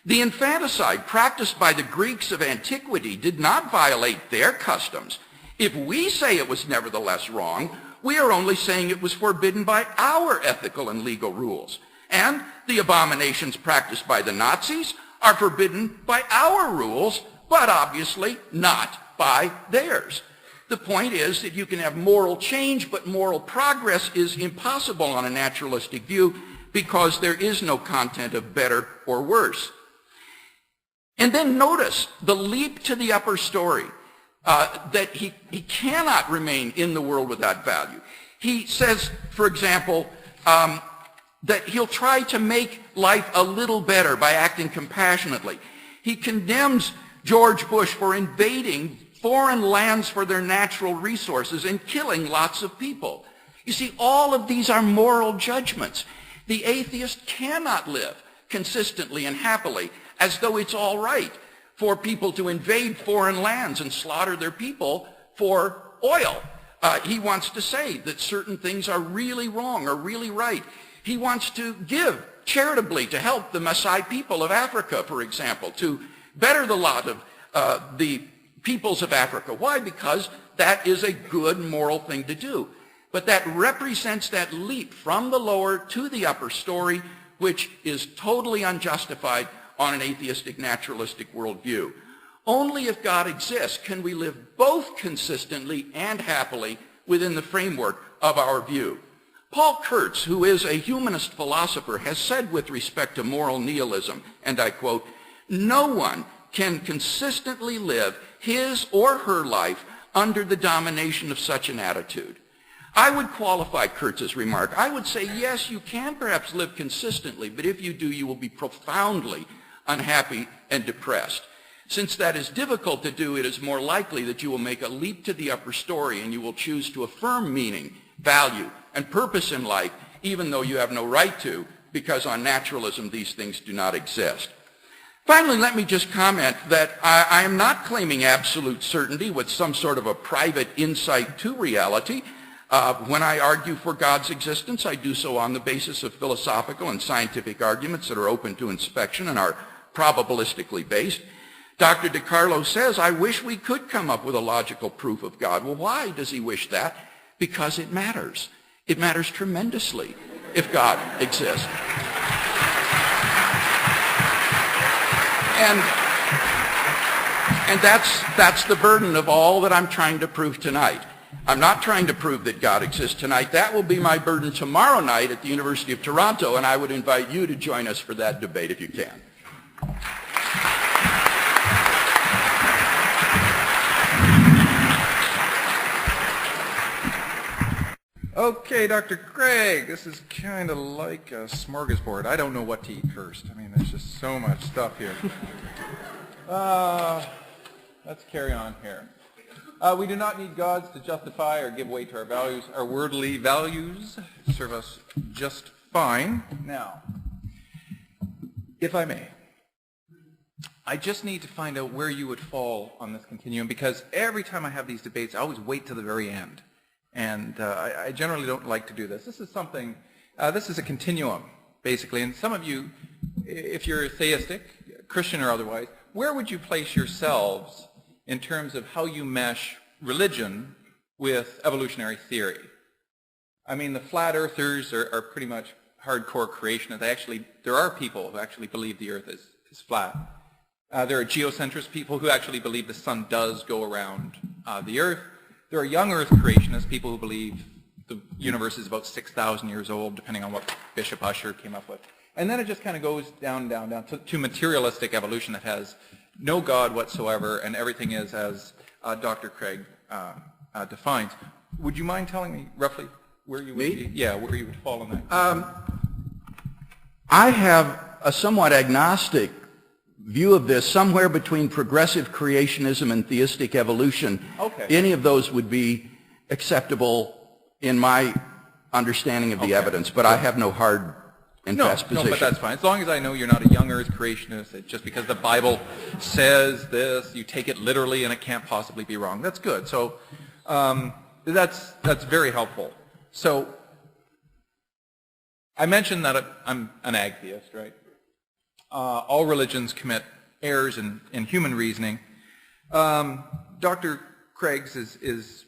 the infanticide practiced by the Greeks of antiquity did not violate their customs. If we say it was nevertheless wrong, we are only saying it was forbidden by our ethical and legal rules. And the abominations practiced by the Nazis are forbidden by our rules, but obviously not by theirs. The point is that you can have moral change, but moral progress is impossible on a naturalistic view because there is no content of better or worse. And then notice the leap to the upper story, that he cannot remain in the world without value. He says, for example, that he'll try to make life a little better by acting compassionately. He condemns George Bush for invading foreign lands for their natural resources and killing lots of people. You see, all of these are moral judgments. The atheist cannot live consistently and happily as though it's all right for people to invade foreign lands and slaughter their people for oil. He wants to say that certain things are really wrong or really right. He wants to give charitably to help the Maasai people of Africa, for example, to better the lot of the peoples of Africa. Why? Because that is a good moral thing to do. But that represents that leap from the lower to the upper story, which is totally unjustified on an atheistic naturalistic worldview. Only if God exists can we live both consistently and happily within the framework of our view. Paul Kurtz, who is a humanist philosopher, has said with respect to moral nihilism, and I quote, no one can consistently live his or her life under the domination of such an attitude. I would qualify Kurtz's remark. I would say, yes, you can perhaps live consistently, but if you do, you will be profoundly unhappy and depressed. Since that is difficult to do, it is more likely that you will make a leap to the upper story and you will choose to affirm meaning, value, and purpose in life, even though you have no right to, because on naturalism these things do not exist. Finally, let me just comment that I am not claiming absolute certainty with some sort of a private insight to reality. When I argue for God's existence, I do so on the basis of philosophical and scientific arguments that are open to inspection and are probabilistically based. Dr. DiCarlo says, I wish we could come up with a logical proof of God. Well, why does he wish that? Because it matters. It matters tremendously if God exists. And that's the burden of all that I'm trying to prove tonight. I'm not trying to prove that God exists tonight. That will be my burden tomorrow night at the University of Toronto, and I would invite you to join us for that debate if you can. Okay, Dr. Craig, this is kind of like a smorgasbord. I don't know what to eat first. I mean, there's just so much stuff here. Let's carry on here. We do not need gods to justify or give weight to our values. Our worldly values serve us just fine. Now, if I may, I just need to find out where you would fall on this continuum, because every time I have these debates, I always wait to the very end. And I generally don't like to do this. This is something, this is a continuum, basically. And some of you, if you're theistic, Christian or otherwise, where would you place yourselves in terms of how you mesh religion with evolutionary theory? I mean, the flat earthers are pretty much hardcore creationists. There are people who actually believe the earth is flat. There are geocentrist people who actually believe the sun does go around the earth. There are young earth creationists, people who believe the universe is about 6,000 years old, depending on what Bishop Ussher came up with. And then it just kind of goes down to materialistic evolution that has no God whatsoever, and everything is as Dr. Craig defines. Would you mind telling me roughly where you would be? Yeah, where you would fall on that? I have a somewhat agnostic view of this, somewhere between progressive creationism and theistic evolution. Okay. Any of those would be acceptable in my understanding of the evidence, but I have no hard and fast position. No, but that's fine. As long as I know you're not a young earth creationist, that just because the Bible says this, you take it literally and it can't possibly be wrong. That's good. So that's very helpful. So I mentioned that I'm an agtheist, right? All religions commit errors in human reasoning. Dr. Craig's is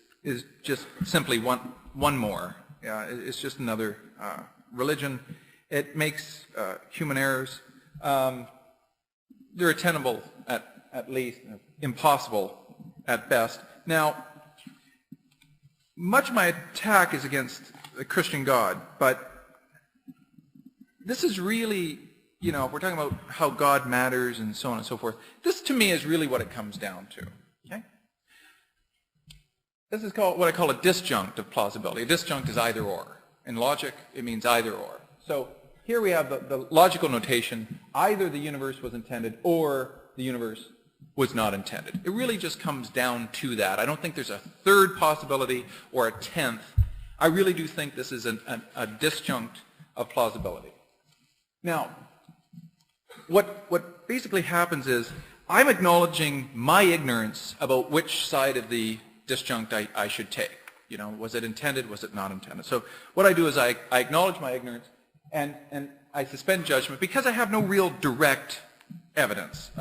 just simply one more. It's just another religion. It makes human errors. They're attainable at least, impossible at best. Now, much of my attack is against the Christian God, but this is really, you know, if we're talking about how God matters and so on and so forth, this to me is really what it comes down to. Okay? This is called what I call a disjunct of plausibility. A disjunct is either or. In logic, it means either or. So here we have the logical notation, either the universe was intended or the universe was not intended. It really just comes down to that. I don't think there's a third possibility or a 10th. I really do think this is a disjunct of plausibility. Now, what basically happens is I'm acknowledging my ignorance about which side of the disjunct I should take. You know, was it intended, was it not intended? So what I do is I acknowledge my ignorance and I suspend judgment because I have no real direct evidence.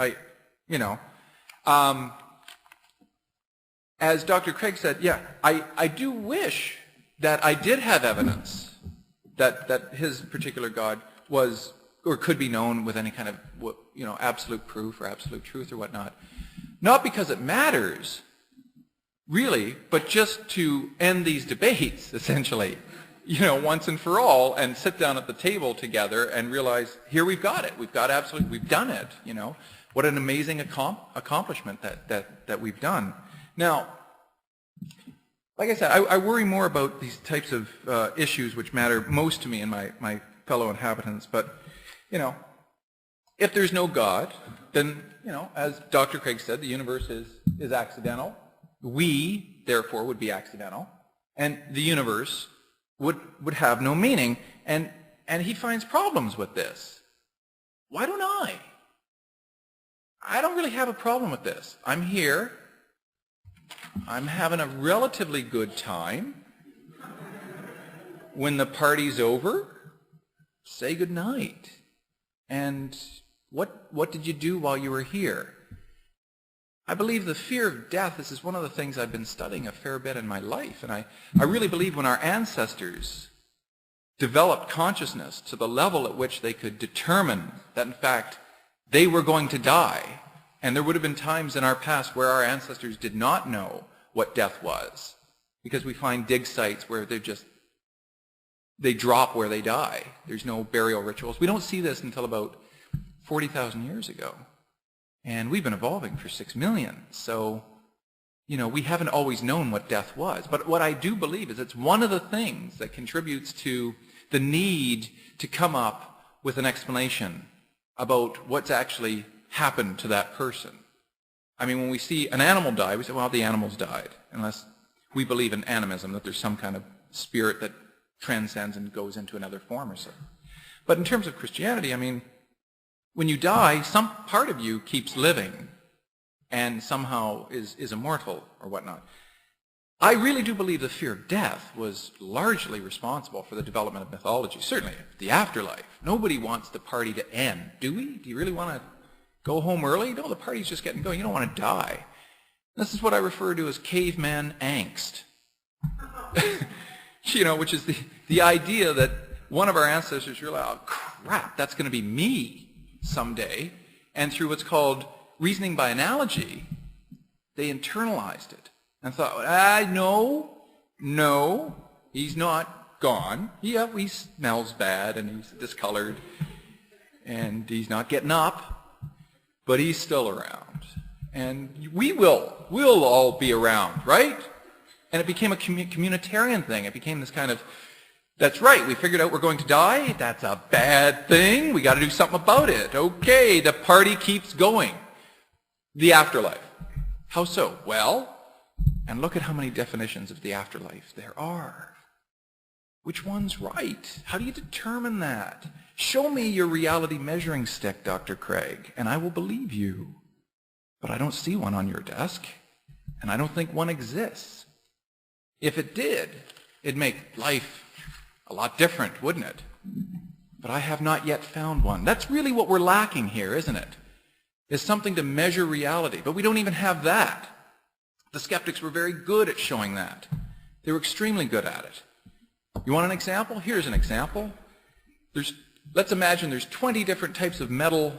As Dr. Craig said, yeah, I do wish that I did have evidence that his particular God was or could be known with any kind of, you know, absolute proof or absolute truth or whatnot. Not because it matters, really, but just to end these debates, essentially, you know, once and for all, and sit down at the table together and realize, here we've got it. We've got absolute, we've done it, you know. What an amazing accomplishment that we've done. Now, like I said, I worry more about these types of issues which matter most to me and my fellow inhabitants, but you know, if there's no God, then, you know, as Dr. Craig said, the universe is accidental. We, therefore, would be accidental. And the universe would have no meaning. And he finds problems with this. Why don't I? I don't really have a problem with this. I'm here. I'm having a relatively good time. When the party's over, say goodnight. And what did you do while you were here? I believe the fear of death, this is one of the things I've been studying a fair bit in my life. And I really believe when our ancestors developed consciousness to the level at which they could determine that, in fact, they were going to die, and there would have been times in our past where our ancestors did not know what death was, because we find dig sites where they drop where they die. There's no burial rituals. We don't see this until about 40,000 years ago. And we've been evolving for 6 million. So, we haven't always known what death was. But what I do believe is it's one of the things that contributes to the need to come up with an explanation about what's actually happened to that person. I mean, when we see an animal die, we say, well, the animal's died, unless we believe in animism, that there's some kind of spirit that transcends and goes into another form or so. But in terms of Christianity, I mean, when you die, some part of you keeps living and somehow is immortal or whatnot. I really do believe the fear of death was largely responsible for the development of mythology. Certainly, the afterlife. Nobody wants the party to end, do we? Do you really want to go home early? No, the party's just getting going. You don't want to die. This is what I refer to as caveman angst. Which is the idea that one of our ancestors realized, oh, crap, that's going to be me someday. And through what's called reasoning by analogy, they internalized it and thought, no, he's not gone. Yeah, he smells bad and he's discolored and he's not getting up, but he's still around. And we'll all be around, right? And it became a communitarian thing. It became this kind of, that's right, we figured out we're going to die. That's a bad thing. We got to do something about it. Okay, the party keeps going. The afterlife. How so? Well, and look at how many definitions of the afterlife there are. Which one's right? How do you determine that? Show me your reality measuring stick, Dr. Craig, and I will believe you. But I don't see one on your desk, and I don't think one exists. If it did, it'd make life a lot different, wouldn't it? But I have not yet found one. That's really what we're lacking here, isn't it? Is something to measure reality. But we don't even have that. The skeptics were very good at showing that. They were extremely good at it. You want an example? Here's an example. Let's imagine there's 20 different types of metal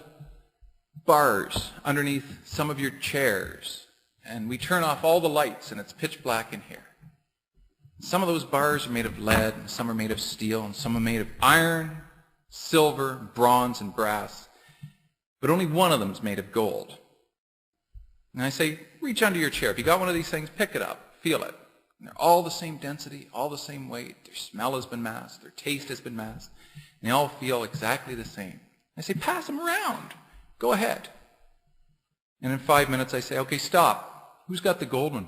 bars underneath some of your chairs. And we turn off all the lights and it's pitch black in here. Some of those bars are made of lead, and some are made of steel, and some are made of iron, silver, bronze, and brass. But only one of them is made of gold. And I say, reach under your chair. If you got one of these things, pick it up, feel it. And they're all the same density, all the same weight. Their smell has been masked, their taste has been masked. And they all feel exactly the same. I say, pass them around. Go ahead. And in 5 minutes I say, okay, stop. Who's got the gold one?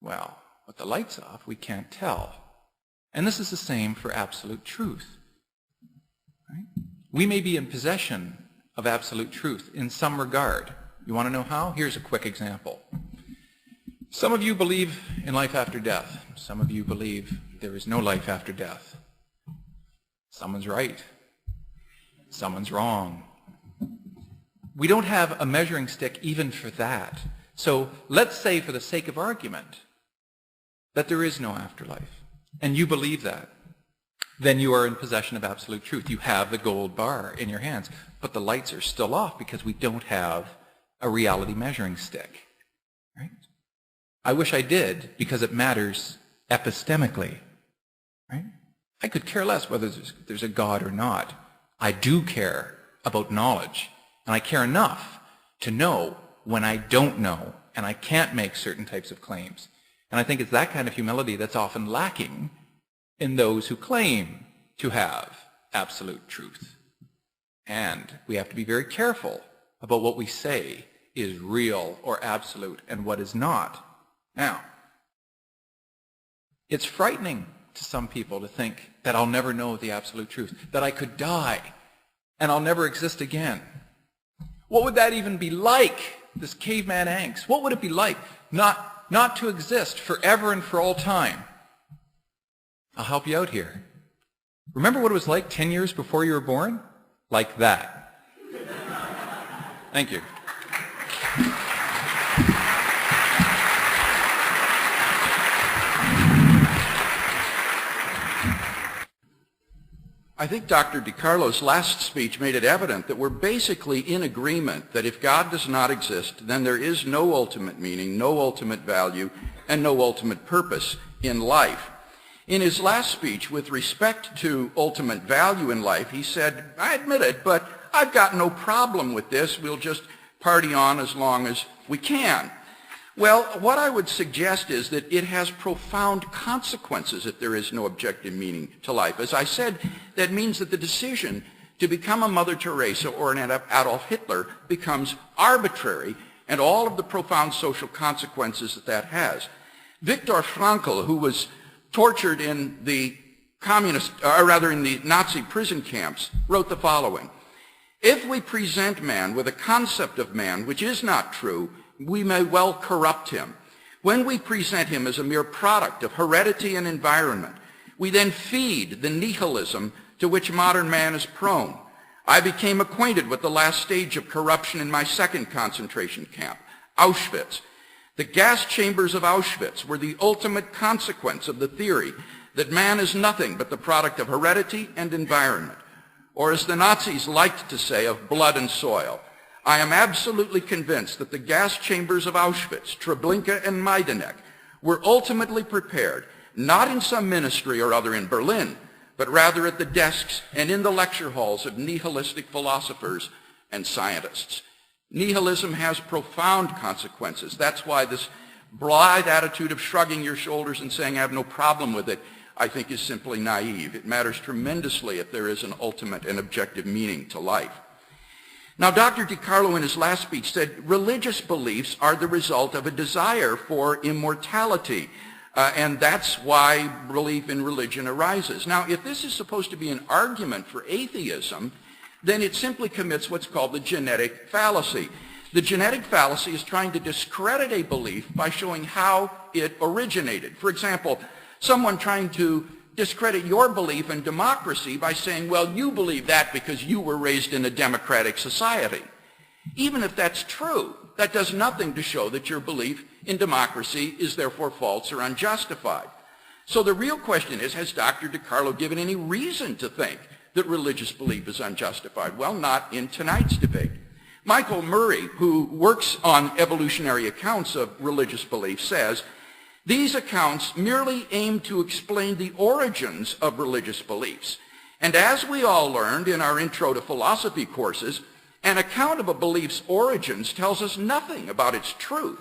Well, with the lights off, we can't tell. And this is the same for absolute truth. Right? We may be in possession of absolute truth in some regard. You want to know how? Here's a quick example. Some of you believe in life after death. Some of you believe there is no life after death. Someone's right. Someone's wrong. We don't have a measuring stick even for that. So let's say, for the sake of argument, that there is no afterlife, and you believe that. Then you are in possession of absolute truth. You have the gold bar in your hands, but the lights are still off because we don't have a reality measuring stick. Right? I wish I did, because it matters epistemically. Right? I could care less whether there's a God or not. I do care about knowledge, and I care enough to know when I don't know, and I can't make certain types of claims. And I think it's that kind of humility that's often lacking in those who claim to have absolute truth. And we have to be very careful about what we say is real or absolute and what is not. Now, it's frightening to some people to think that I'll never know the absolute truth, that I could die and I'll never exist again. What would that even be like, this caveman angst? What would it be like not to exist forever and for all time? I'll help you out here. Remember what it was like 10 years before you were born? Like that. Thank you. I think Dr. DiCarlo's last speech made it evident that we're basically in agreement that if God does not exist, then there is no ultimate meaning, no ultimate value, and no ultimate purpose in life. In his last speech, with respect to ultimate value in life, he said, I admit it, but I've got no problem with this. We'll just party on as long as we can. Well, what I would suggest is that it has profound consequences if there is no objective meaning to life. As I said, that means that the decision to become a Mother Teresa or an Adolf Hitler becomes arbitrary, and all of the profound social consequences that that has. Viktor Frankl, who was tortured in the in the Nazi prison camps, wrote the following: if we present man with a concept of man which is not true, we may well corrupt him. When we present him as a mere product of heredity and environment, we then feed the nihilism to which modern man is prone. I became acquainted with the last stage of corruption in my second concentration camp, Auschwitz. The gas chambers of Auschwitz were the ultimate consequence of the theory that man is nothing but the product of heredity and environment, or as the Nazis liked to say, of blood and soil. I am absolutely convinced that the gas chambers of Auschwitz, Treblinka, and Majdanek were ultimately prepared, not in some ministry or other in Berlin, but rather at the desks and in the lecture halls of nihilistic philosophers and scientists. Nihilism has profound consequences. That's why this blithe attitude of shrugging your shoulders and saying, I have no problem with it, I think is simply naive. It matters tremendously if there is an ultimate and objective meaning to life. Now, Dr. DiCarlo in his last speech said religious beliefs are the result of a desire for immortality, and that's why belief in religion arises. Now, if this is supposed to be an argument for atheism, then it simply commits what's called the genetic fallacy. The genetic fallacy is trying to discredit a belief by showing how it originated. For example, someone trying to discredit your belief in democracy by saying, well, you believe that because you were raised in a democratic society. Even if that's true, that does nothing to show that your belief in democracy is therefore false or unjustified. So the real question is, has Dr. DiCarlo given any reason to think that religious belief is unjustified? Well, not in tonight's debate. Michael Murray, who works on evolutionary accounts of religious belief, says, these accounts merely aim to explain the origins of religious beliefs. And as we all learned in our Intro to Philosophy courses, an account of a belief's origins tells us nothing about its truth.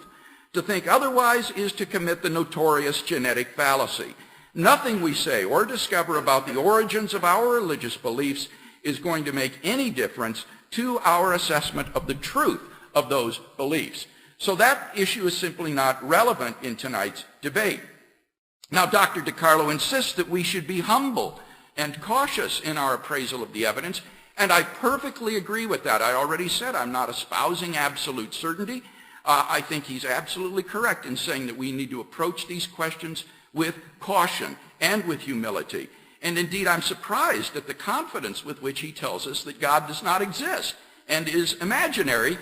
To think otherwise is to commit the notorious genetic fallacy. Nothing we say or discover about the origins of our religious beliefs is going to make any difference to our assessment of the truth of those beliefs. So that issue is simply not relevant in tonight's debate. Now, Dr. DiCarlo insists that we should be humble and cautious in our appraisal of the evidence, and I perfectly agree with that. I already said I'm not espousing absolute certainty. I think he's absolutely correct in saying that we need to approach these questions with caution and with humility. And indeed, I'm surprised at the confidence with which he tells us that God does not exist and is imaginary,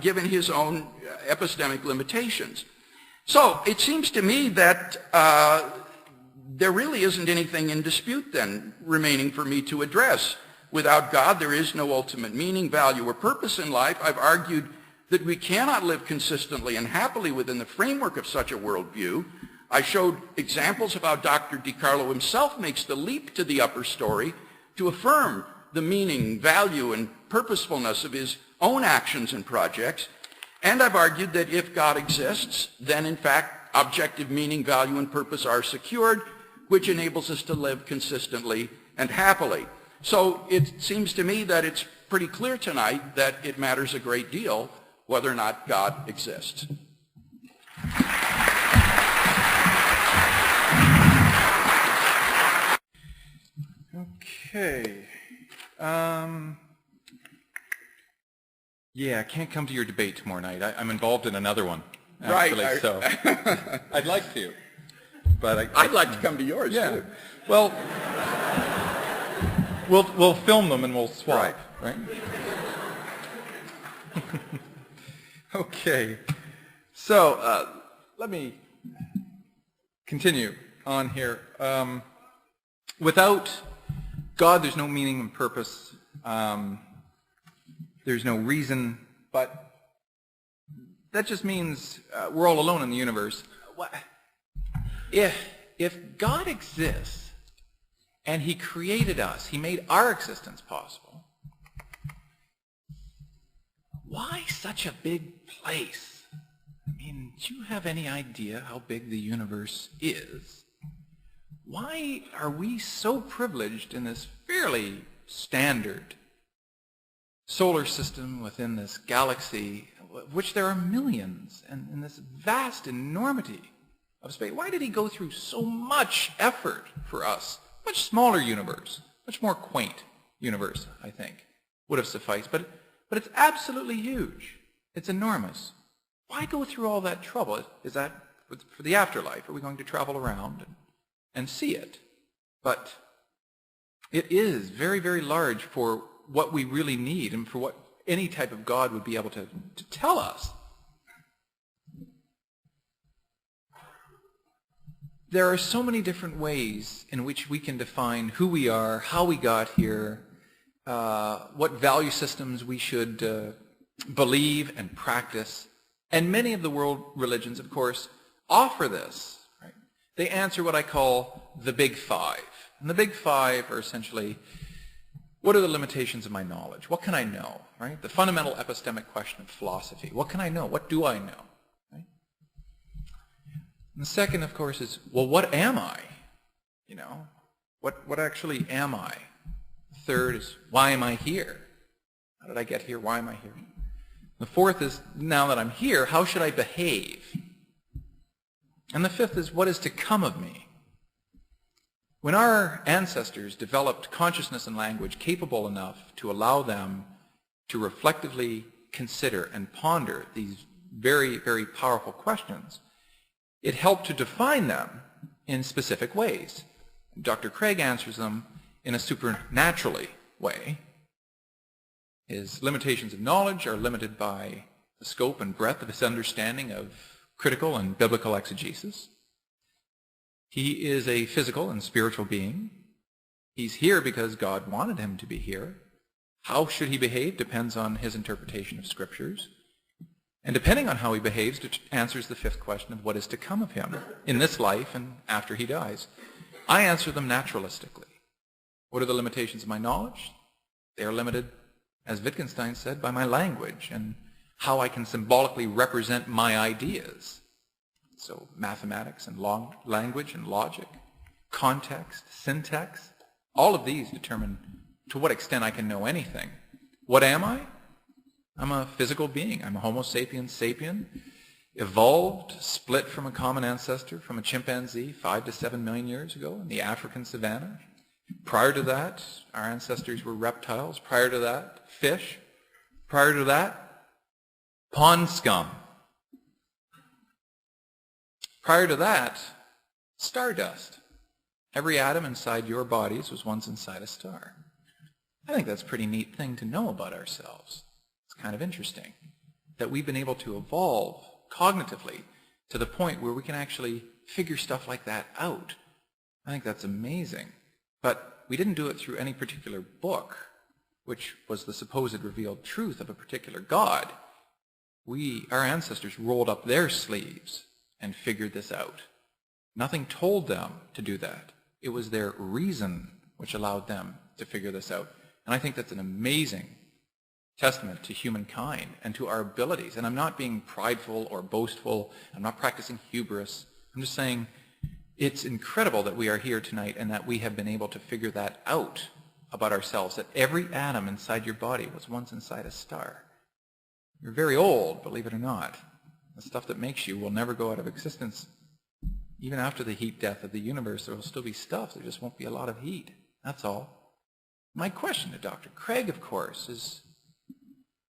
given his own epistemic limitations. So it seems to me that there really isn't anything in dispute then remaining for me to address. Without God, there is no ultimate meaning, value, or purpose in life. I've argued that we cannot live consistently and happily within the framework of such a worldview. I showed examples of how Dr. DiCarlo himself makes the leap to the upper story to affirm the meaning, value, and purposefulness of his own actions and projects. And I've argued that if God exists, then in fact objective meaning, value, and purpose are secured, which enables us to live consistently and happily. So it seems to me that it's pretty clear tonight that it matters a great deal whether or not God exists. Okay. Yeah, I can't come to your debate tomorrow night. I'm involved in another one, actually, Right. So I'd like to. But I'd like to come to yours, too. Well, we'll film them and we'll swap, right? Okay. So let me continue on here. Without God, there's no meaning and purpose. There's no reason, but that just means we're all alone in the universe. If God exists and he created us, he made our existence possible, why such a big place? I mean, do you have any idea how big the universe is? Why are we so privileged in this fairly standard solar system within this galaxy, of which there are millions, and in this vast enormity of space? Why did he go through so much effort for us? Much smaller universe, much more quaint universe, I think, would have sufficed. But it's absolutely huge. It's enormous. Why go through all that trouble? Is that for the afterlife? Are we going to travel around and see it? But it is very, very large for what we really need and for what any type of God would be able to tell us. There are so many different ways in which we can define who we are, how we got here, what value systems we should believe and practice. And many of the world religions, of course, offer this. Right? They answer what I call the Big Five. And the Big Five are essentially, what are the limitations of my knowledge? What can I know? Right? The fundamental epistemic question of philosophy. What can I know? What do I know? Right? And the second, of course, is, well, what am I? You know, what actually am I? The third is, why am I here? How did I get here? Why am I here? The fourth is, now that I'm here, how should I behave? And the fifth is, what is to come of me? When our ancestors developed consciousness and language capable enough to allow them to reflectively consider and ponder these very, very powerful questions, it helped to define them in specific ways. Dr. Craig answers them in a supernaturally way. His limitations of knowledge are limited by the scope and breadth of his understanding of critical and biblical exegesis. He is a physical and spiritual being. He's here because God wanted him to be here. How should he behave depends on his interpretation of scriptures. And depending on how he behaves, it answers the fifth question of what is to come of him in this life and after he dies. I answer them naturalistically. What are the limitations of my knowledge? They are limited, as Wittgenstein said, by my language and how I can symbolically represent my ideas. So mathematics and language and logic, context, syntax, all of these determine to what extent I can know anything. What am I? I'm a physical being. I'm a Homo sapiens sapien, evolved, split from a common ancestor, from a chimpanzee 5 to 7 million years ago in the African savanna. Prior to that, our ancestors were reptiles. Prior to that, fish. Prior to that, pond scum. Prior to that, stardust. Every atom inside your bodies was once inside a star. I think that's a pretty neat thing to know about ourselves. It's kind of interesting that we've been able to evolve cognitively to the point where we can actually figure stuff like that out. I think that's amazing. But we didn't do it through any particular book, which was the supposed revealed truth of a particular God. Our ancestors rolled up their sleeves and figured this out. Nothing told them to do that. It was their reason which allowed them to figure this out. And I think that's an amazing testament to humankind and to our abilities. And I'm not being prideful or boastful. I'm not practicing hubris. I'm just saying it's incredible that we are here tonight and that we have been able to figure that out about ourselves, that every atom inside your body was once inside a star. You're very old, believe it or not. The stuff that makes you will never go out of existence. Even after the heat death of the universe, there will still be stuff. There just won't be a lot of heat. That's all. My question to Dr. Craig, of course, is,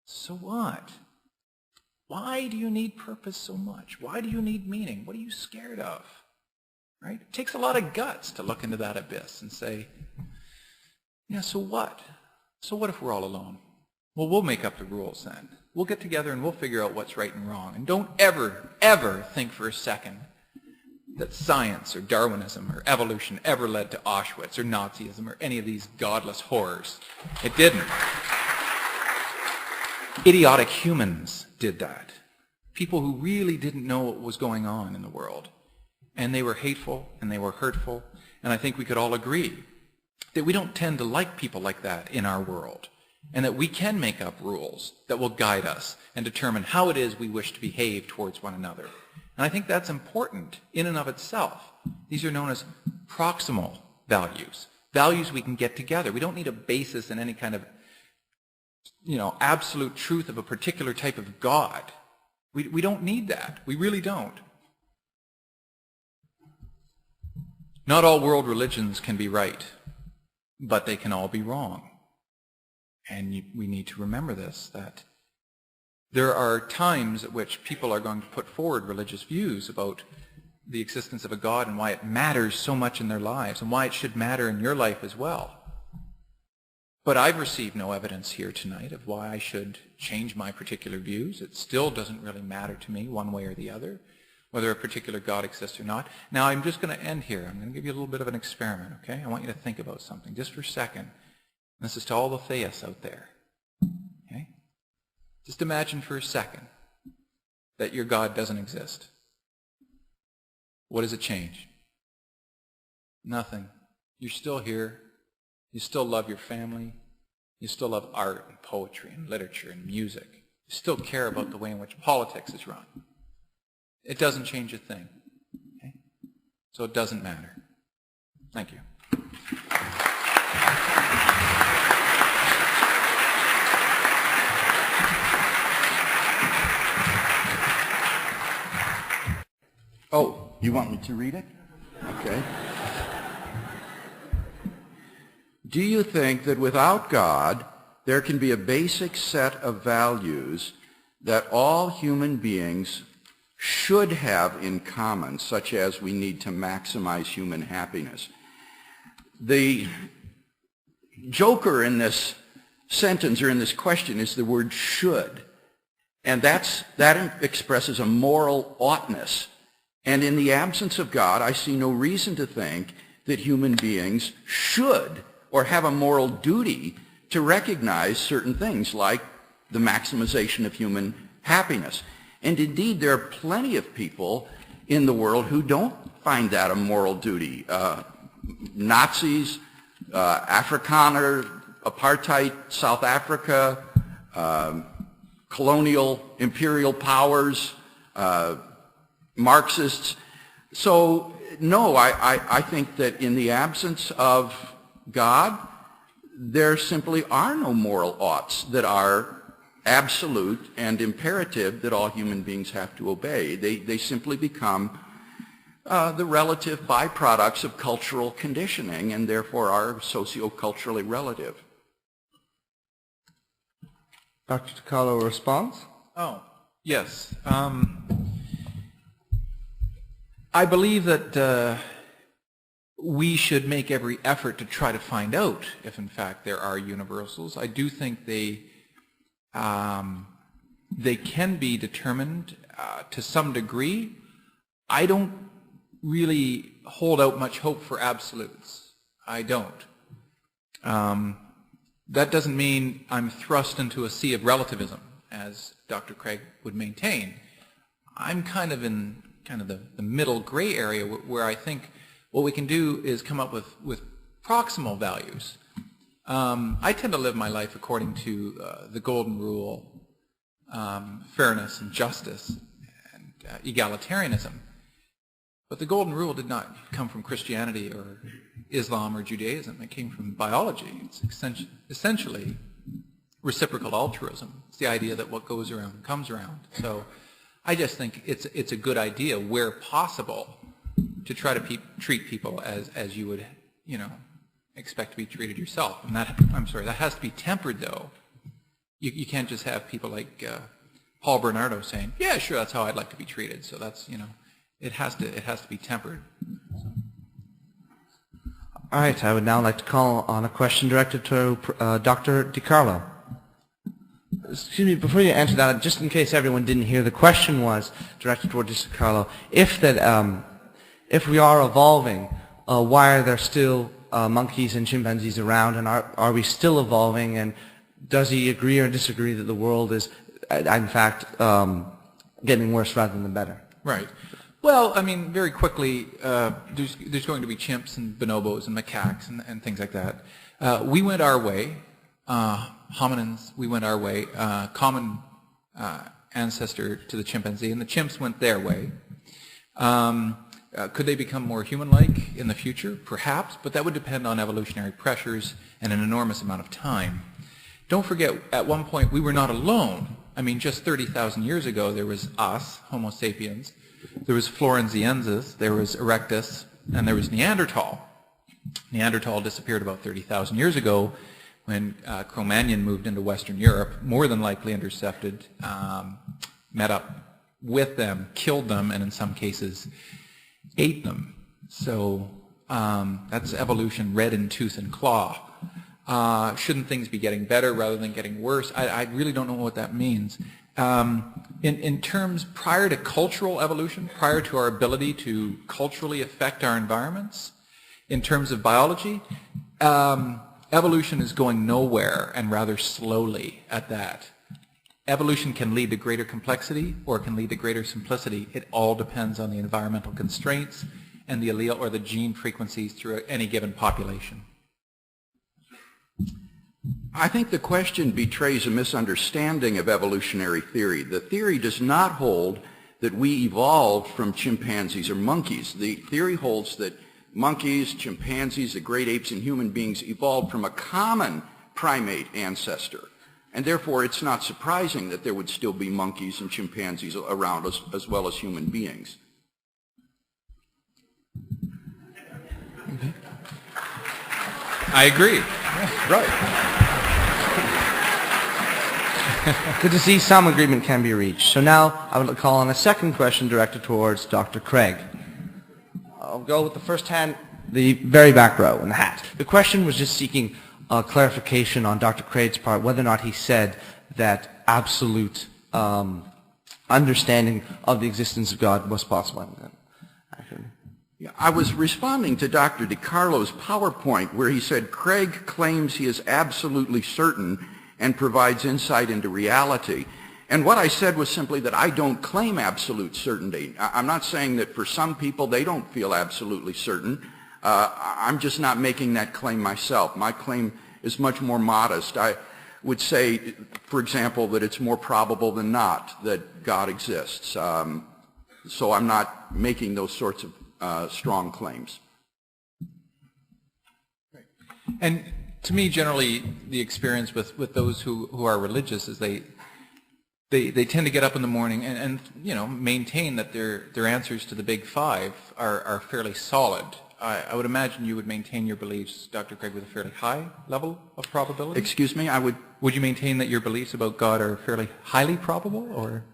so what? Why do you need purpose so much? Why do you need meaning? What are you scared of? Right? It takes a lot of guts to look into that abyss and say, yeah, so what? So what if we're all alone? Well, we'll make up the rules then. We'll get together and we'll figure out what's right and wrong. And don't ever, ever think for a second that science or Darwinism or evolution ever led to Auschwitz or Nazism or any of these godless horrors. It didn't. Idiotic humans did that. People who really didn't know what was going on in the world. And they were hateful and they were hurtful. And I think we could all agree that we don't tend to like people like that in our world. And that we can make up rules that will guide us and determine how it is we wish to behave towards one another. And I think that's important in and of itself. These are known as proximal values. Values we can get together. We don't need a basis in any kind of, absolute truth of a particular type of God. We don't need that. We really don't. Not all world religions can be right, but they can all be wrong. And we need to remember this, that there are times at which people are going to put forward religious views about the existence of a God and why it matters so much in their lives and why it should matter in your life as well. But I've received no evidence here tonight of why I should change my particular views. It still doesn't really matter to me one way or the other, whether a particular God exists or not. Now, I'm just going to end here. I'm going to give you a little bit of an experiment, okay? I want you to think about something just for a second. This is to all the theists out there, okay? Just imagine for a second that your God doesn't exist. What does it change? Nothing. You're still here. You still love your family. You still love art and poetry and literature and music. You still care about the way in which politics is run. It doesn't change a thing. Okay? So it doesn't matter. Thank you. Oh, you want me to read it? Okay. Do you think that without God, there can be a basic set of values that all human beings should have in common, such as we need to maximize human happiness? The joker in this sentence or in this question is the word should. And that expresses a moral oughtness. And in the absence of God, I see no reason to think that human beings should or have a moral duty to recognize certain things like the maximization of human happiness. And indeed, there are plenty of people in the world who don't find that a moral duty. Nazis, Afrikaner, apartheid, South Africa, colonial imperial powers, Marxists. So, no, I think that in the absence of God, there simply are no moral oughts that are absolute and imperative that all human beings have to obey. They simply become the relative byproducts of cultural conditioning and therefore are socioculturally relative. Dr. DiCarlo, a response? Oh, yes. I believe that we should make every effort to try to find out if, in fact, there are universals. I do think they can be determined to some degree. I don't really hold out much hope for absolutes. I don't. That doesn't mean I'm thrust into a sea of relativism, as Dr. Craig would maintain. I'm kind of in the middle gray area where I think what we can do is come up with proximal values. I tend to live my life according to the golden rule, fairness and justice and egalitarianism. But the golden rule did not come from Christianity or Islam or Judaism. It came from biology. It's essentially reciprocal altruism. It's the idea that what goes around comes around. So I just think it's a good idea, where possible, to try to treat people as you would, expect to be treated yourself. And that has to be tempered, though. You can't just have people like Paul Bernardo saying, "Yeah, sure, that's how I'd like to be treated." So that's, it has to be tempered. All right, I would now like to call on a question directed to Dr. DiCarlo. Excuse me, before you answer that, just in case everyone didn't hear, the question was directed toward DiCarlo. If if we are evolving, why are there still monkeys and chimpanzees around, and are we still evolving, and does he agree or disagree that the world is, in fact, getting worse rather than better? Right. Well, I mean, very quickly, there's going to be chimps and bonobos and macaques and things like that. We went our way, hominins, we went our way, common ancestor to the chimpanzee, and the chimps went their way. Could they become more human-like in the future? Perhaps, but that would depend on evolutionary pressures and an enormous amount of time. Don't forget, at one point, we were not alone. I mean, just 30,000 years ago, there was us, Homo sapiens, there was Florenziensis, there was Erectus, and there was Neanderthal. Neanderthal disappeared about 30,000 years ago when Cro-Magnon moved into Western Europe, more than likely intercepted, met up with them, killed them, and in some cases ate them. So that's evolution red in tooth and claw. Shouldn't things be getting better rather than getting worse? I really don't know what that means. In terms prior to cultural evolution, prior to our ability to culturally affect our environments, in terms of biology, evolution is going nowhere, and rather slowly at that. Evolution can lead to greater complexity or it can lead to greater simplicity. It all depends on the environmental constraints and the allele or the gene frequencies through any given population. I think the question betrays a misunderstanding of evolutionary theory. The theory does not hold that we evolved from chimpanzees or monkeys. The theory holds that monkeys, chimpanzees, the great apes, and human beings evolved from a common primate ancestor. And therefore, it's not surprising that there would still be monkeys and chimpanzees around us as well as human beings. Okay. I agree. Right. Good to see some agreement can be reached. So now I would call on a second question directed towards Dr. Craig. I'll go with the first hand, the very back row in the hat. The question was just seeking clarification on Dr. Craig's part, whether or not he said that absolute understanding of the existence of God was possible. I was responding to Dr. DiCarlo's PowerPoint where he said Craig claims he is absolutely certain and provides insight into reality. And what I said was simply that I don't claim absolute certainty. I'm not saying that for some people they don't feel absolutely certain. I'm just not making that claim myself. My claim is much more modest. I would say, for example, that it's more probable than not that God exists. So I'm not making those sorts of strong claims. And to me, generally, the experience with those who are religious is they tend to get up in the morning and you know, maintain that their answers to the big five are fairly solid. I would imagine you would maintain your beliefs, Dr. Craig, with a fairly high level of probability? Excuse me? Would you maintain that your beliefs about God are fairly highly probable, or?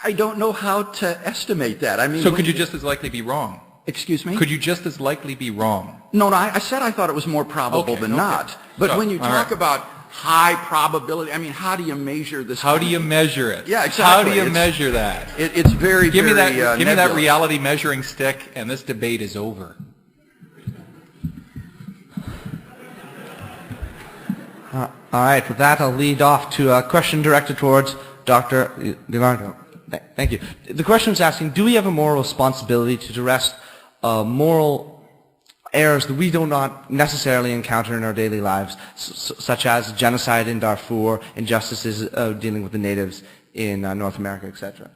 I don't know how to estimate that. I mean, so could you just as likely be wrong? Excuse me? Could you just as likely be wrong? No, I said I thought it was more probable than not. But so, when you talk about high probability, I mean, how do you measure this? How do you measure it? Yeah, exactly. How do you measure that? It's very, give me that nebulous. reality measuring stick, and this debate is over. All right, with that, I'll lead off to a question directed towards Dr. DiCarlo. Thank you. The question is asking, do we have a moral responsibility to arrest moral errors that we do not necessarily encounter in our daily lives, such as genocide in Darfur, injustices dealing with the natives in North America, etc.?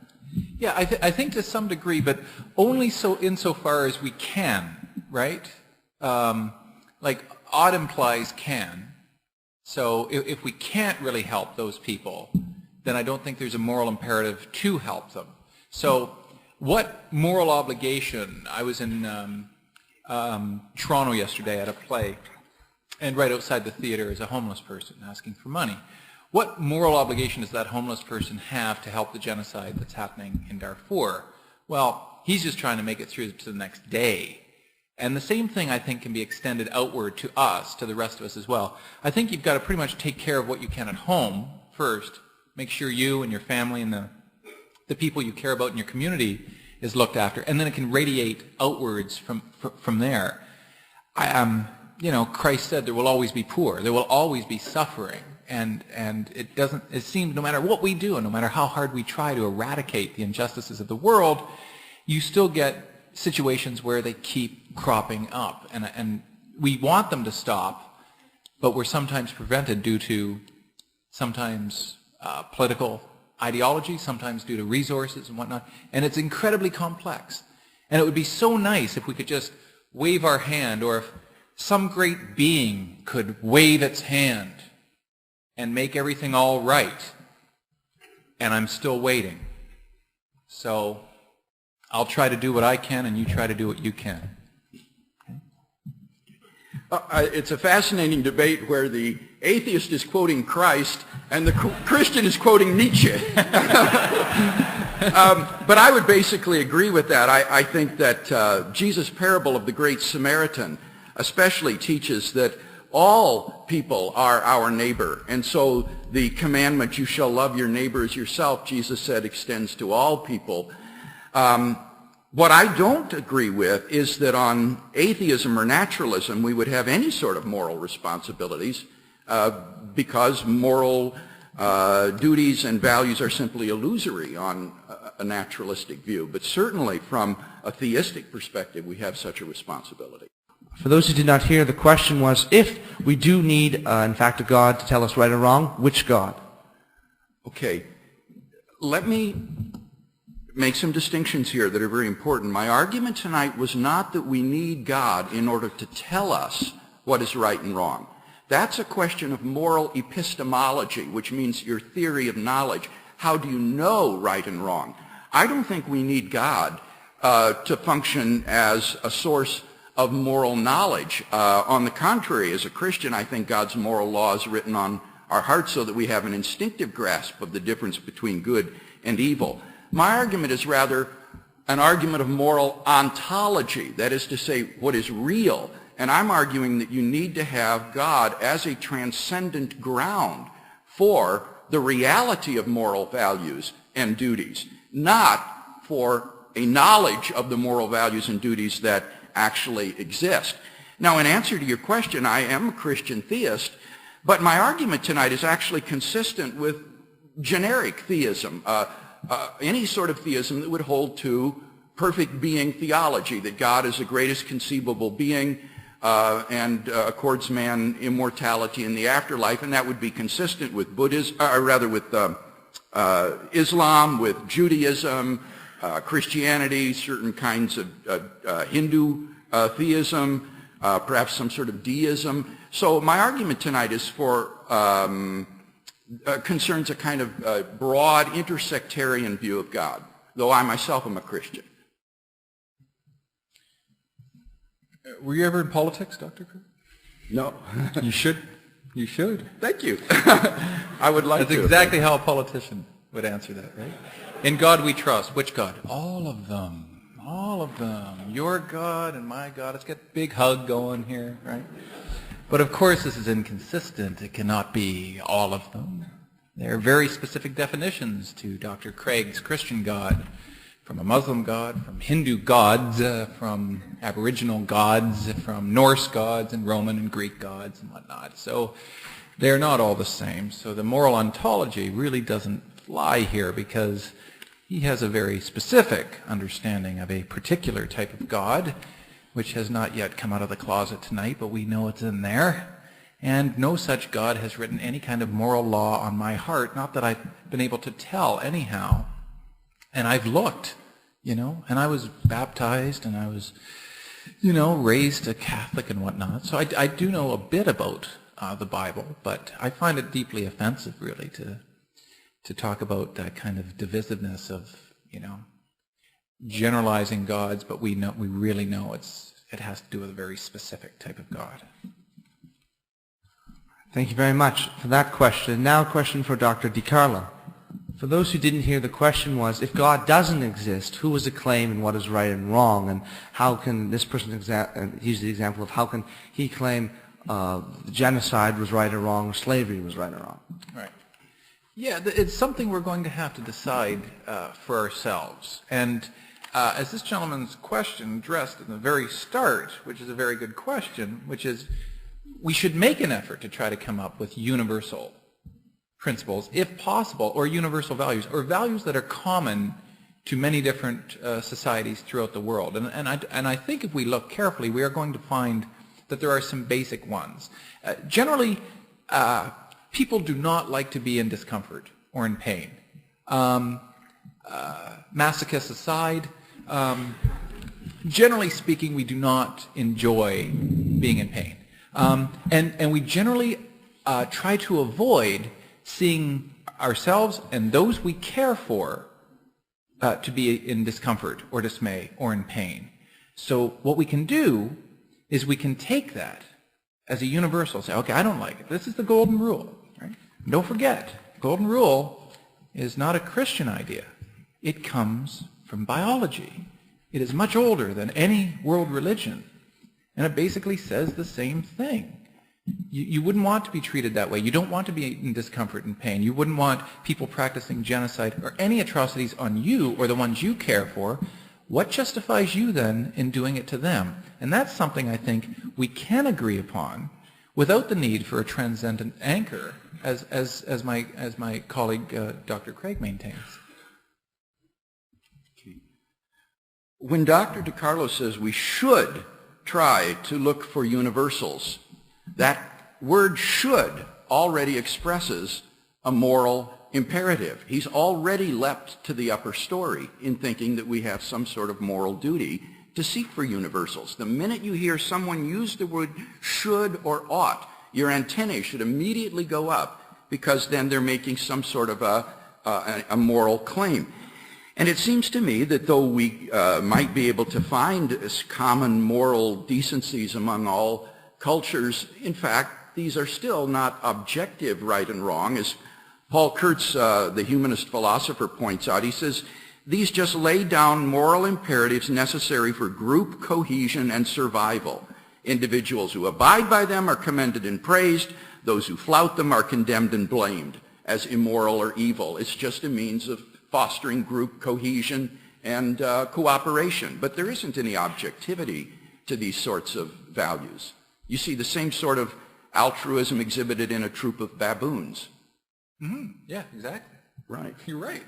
Yeah, I think to some degree, but only so insofar as we can, right? Like odd implies can. So if we can't really help those people, then I don't think there's a moral imperative to help them. So what moral obligation? I was in Toronto yesterday at a play, and right outside the theater is a homeless person asking for money. What moral obligation does that homeless person have to help the genocide that's happening in Darfur? Well, he's just trying to make it through to the next day. And the same thing, I think, can be extended outward to us, to the rest of us as well. I think you've got to pretty much take care of what you can at home first. Make sure you and your family and the people you care about in your community is looked after, and then it can radiate outwards from there. Christ said there will always be poor, there will always be suffering, and it seems no matter what we do, and no matter how hard we try to eradicate the injustices of the world, you still get situations where they keep cropping up, and we want them to stop, but we're sometimes prevented due to sometimes political ideology, sometimes due to resources and whatnot, and it's incredibly complex. And it would be so nice if we could just wave our hand, or if some great being could wave its hand and make everything all right, and I'm still waiting. So I'll try to do what I can, and you try to do what you can. It's a fascinating debate where the atheist is quoting Christ and the Christian is quoting Nietzsche. But I would basically agree with that. I think that Jesus' parable of the Great Samaritan especially teaches that all people are our neighbor. And so the commandment, you shall love your neighbor as yourself, Jesus said, extends to all people. What I don't agree with is that on atheism or naturalism we would have any sort of moral responsibilities because moral duties and values are simply illusory on a naturalistic view. But certainly from a theistic perspective we have such a responsibility. For those who did not hear, the question was, if we do need, in fact, a God to tell us right or wrong, which God? Okay, let me make some distinctions here that are very important. My argument tonight was not that we need God in order to tell us what is right and wrong. That's a question of moral epistemology, which means your theory of knowledge. How do you know right and wrong? I don't think we need God to function as a source of moral knowledge. On the contrary, as a Christian, I think God's moral law is written on our hearts so that we have an instinctive grasp of the difference between good and evil. My argument is rather an argument of moral ontology, that is to say, what is real. And I'm arguing that you need to have God as a transcendent ground for the reality of moral values and duties, not for a knowledge of the moral values and duties that actually exist. Now, in answer to your question, I am a Christian theist, but my argument tonight is actually consistent with generic theism, any sort of theism that would hold to perfect being theology, that God is the greatest conceivable being and accords man immortality in the afterlife, and that would be consistent with Buddhism, or rather with Islam, with Judaism, Christianity, certain kinds of Hindu theism, perhaps some sort of deism. So my argument tonight is for concerns a kind of broad intersectarian view of God, though I myself am a Christian. Were you ever in politics, Dr. Kirk? No. You should. You should. Thank you. I would like to. That's exactly how a politician would answer that, right? In God we trust. Which God? All of them. All of them. Your God and my God. Let's get a big hug going here, right? But of course this is inconsistent. It cannot be all of them. There are very specific definitions to Dr. Craig's Christian God, from a Muslim God, from Hindu gods, from Aboriginal gods, from Norse gods and Roman and Greek gods and whatnot. So they're not all the same. So the moral ontology really doesn't fly here because he has a very specific understanding of a particular type of God, which has not yet come out of the closet tonight, but we know it's in there. And no such God has written any kind of moral law on my heart, not that I've been able to tell anyhow. And I've looked, and I was baptized, and I was, raised a Catholic and whatnot. So I do know a bit about the Bible, but I find it deeply offensive, really, to talk about that kind of divisiveness of, generalizing gods, but we really know it has to do with a very specific type of God. Thank you very much for that question. Now a question for Dr. DiCarlo. For those who didn't hear, the question was, if God doesn't exist, who is to claim and what is right and wrong? And how can this person use the example of how can he claim genocide was right or wrong, or slavery was right or wrong? Right. Yeah, it's something we're going to have to decide for ourselves. And as this gentleman's question addressed in the very start, which is a very good question, which is we should make an effort to try to come up with universal principles, if possible, or universal values, or values that are common to many different societies throughout the world. And I think if we look carefully, we are going to find that there are some basic ones. Generally, people do not like to be in discomfort or in pain. Masochists aside, generally speaking, we do not enjoy being in pain. And we generally try to avoid seeing ourselves and those we care for to be in discomfort or dismay or in pain. So what we can do is we can take that as a universal, say, okay, I don't like it. This is the golden rule. Right? And don't forget, golden rule is not a Christian idea. It comes from biology. It is much older than any world religion. And it basically says the same thing. You wouldn't want to be treated that way. You don't want to be in discomfort and pain. You wouldn't want people practicing genocide or any atrocities on you or the ones you care for. What justifies you then in doing it to them? And that's something I think we can agree upon without the need for a transcendent anchor, as my colleague Dr. Craig maintains. When Dr. DiCarlo says we should try to look for universals, that word should already expresses a moral imperative. He's already leapt to the upper story in thinking that we have some sort of moral duty to seek for universals. The minute you hear someone use the word should or ought, your antennae should immediately go up, because then they're making some sort of a moral claim. And it seems to me that though we might be able to find common moral decencies among all cultures, in fact, these are still not objective right and wrong. As Paul Kurtz, the humanist philosopher, points out, he says, these just lay down moral imperatives necessary for group cohesion and survival. Individuals who abide by them are commended and praised. Those who flout them are condemned and blamed as immoral or evil. It's just a means of fostering group cohesion and cooperation. But there isn't any objectivity to these sorts of values. You see the same sort of altruism exhibited in a troop of baboons. Mm-hmm. Yeah, exactly. Right. You're right.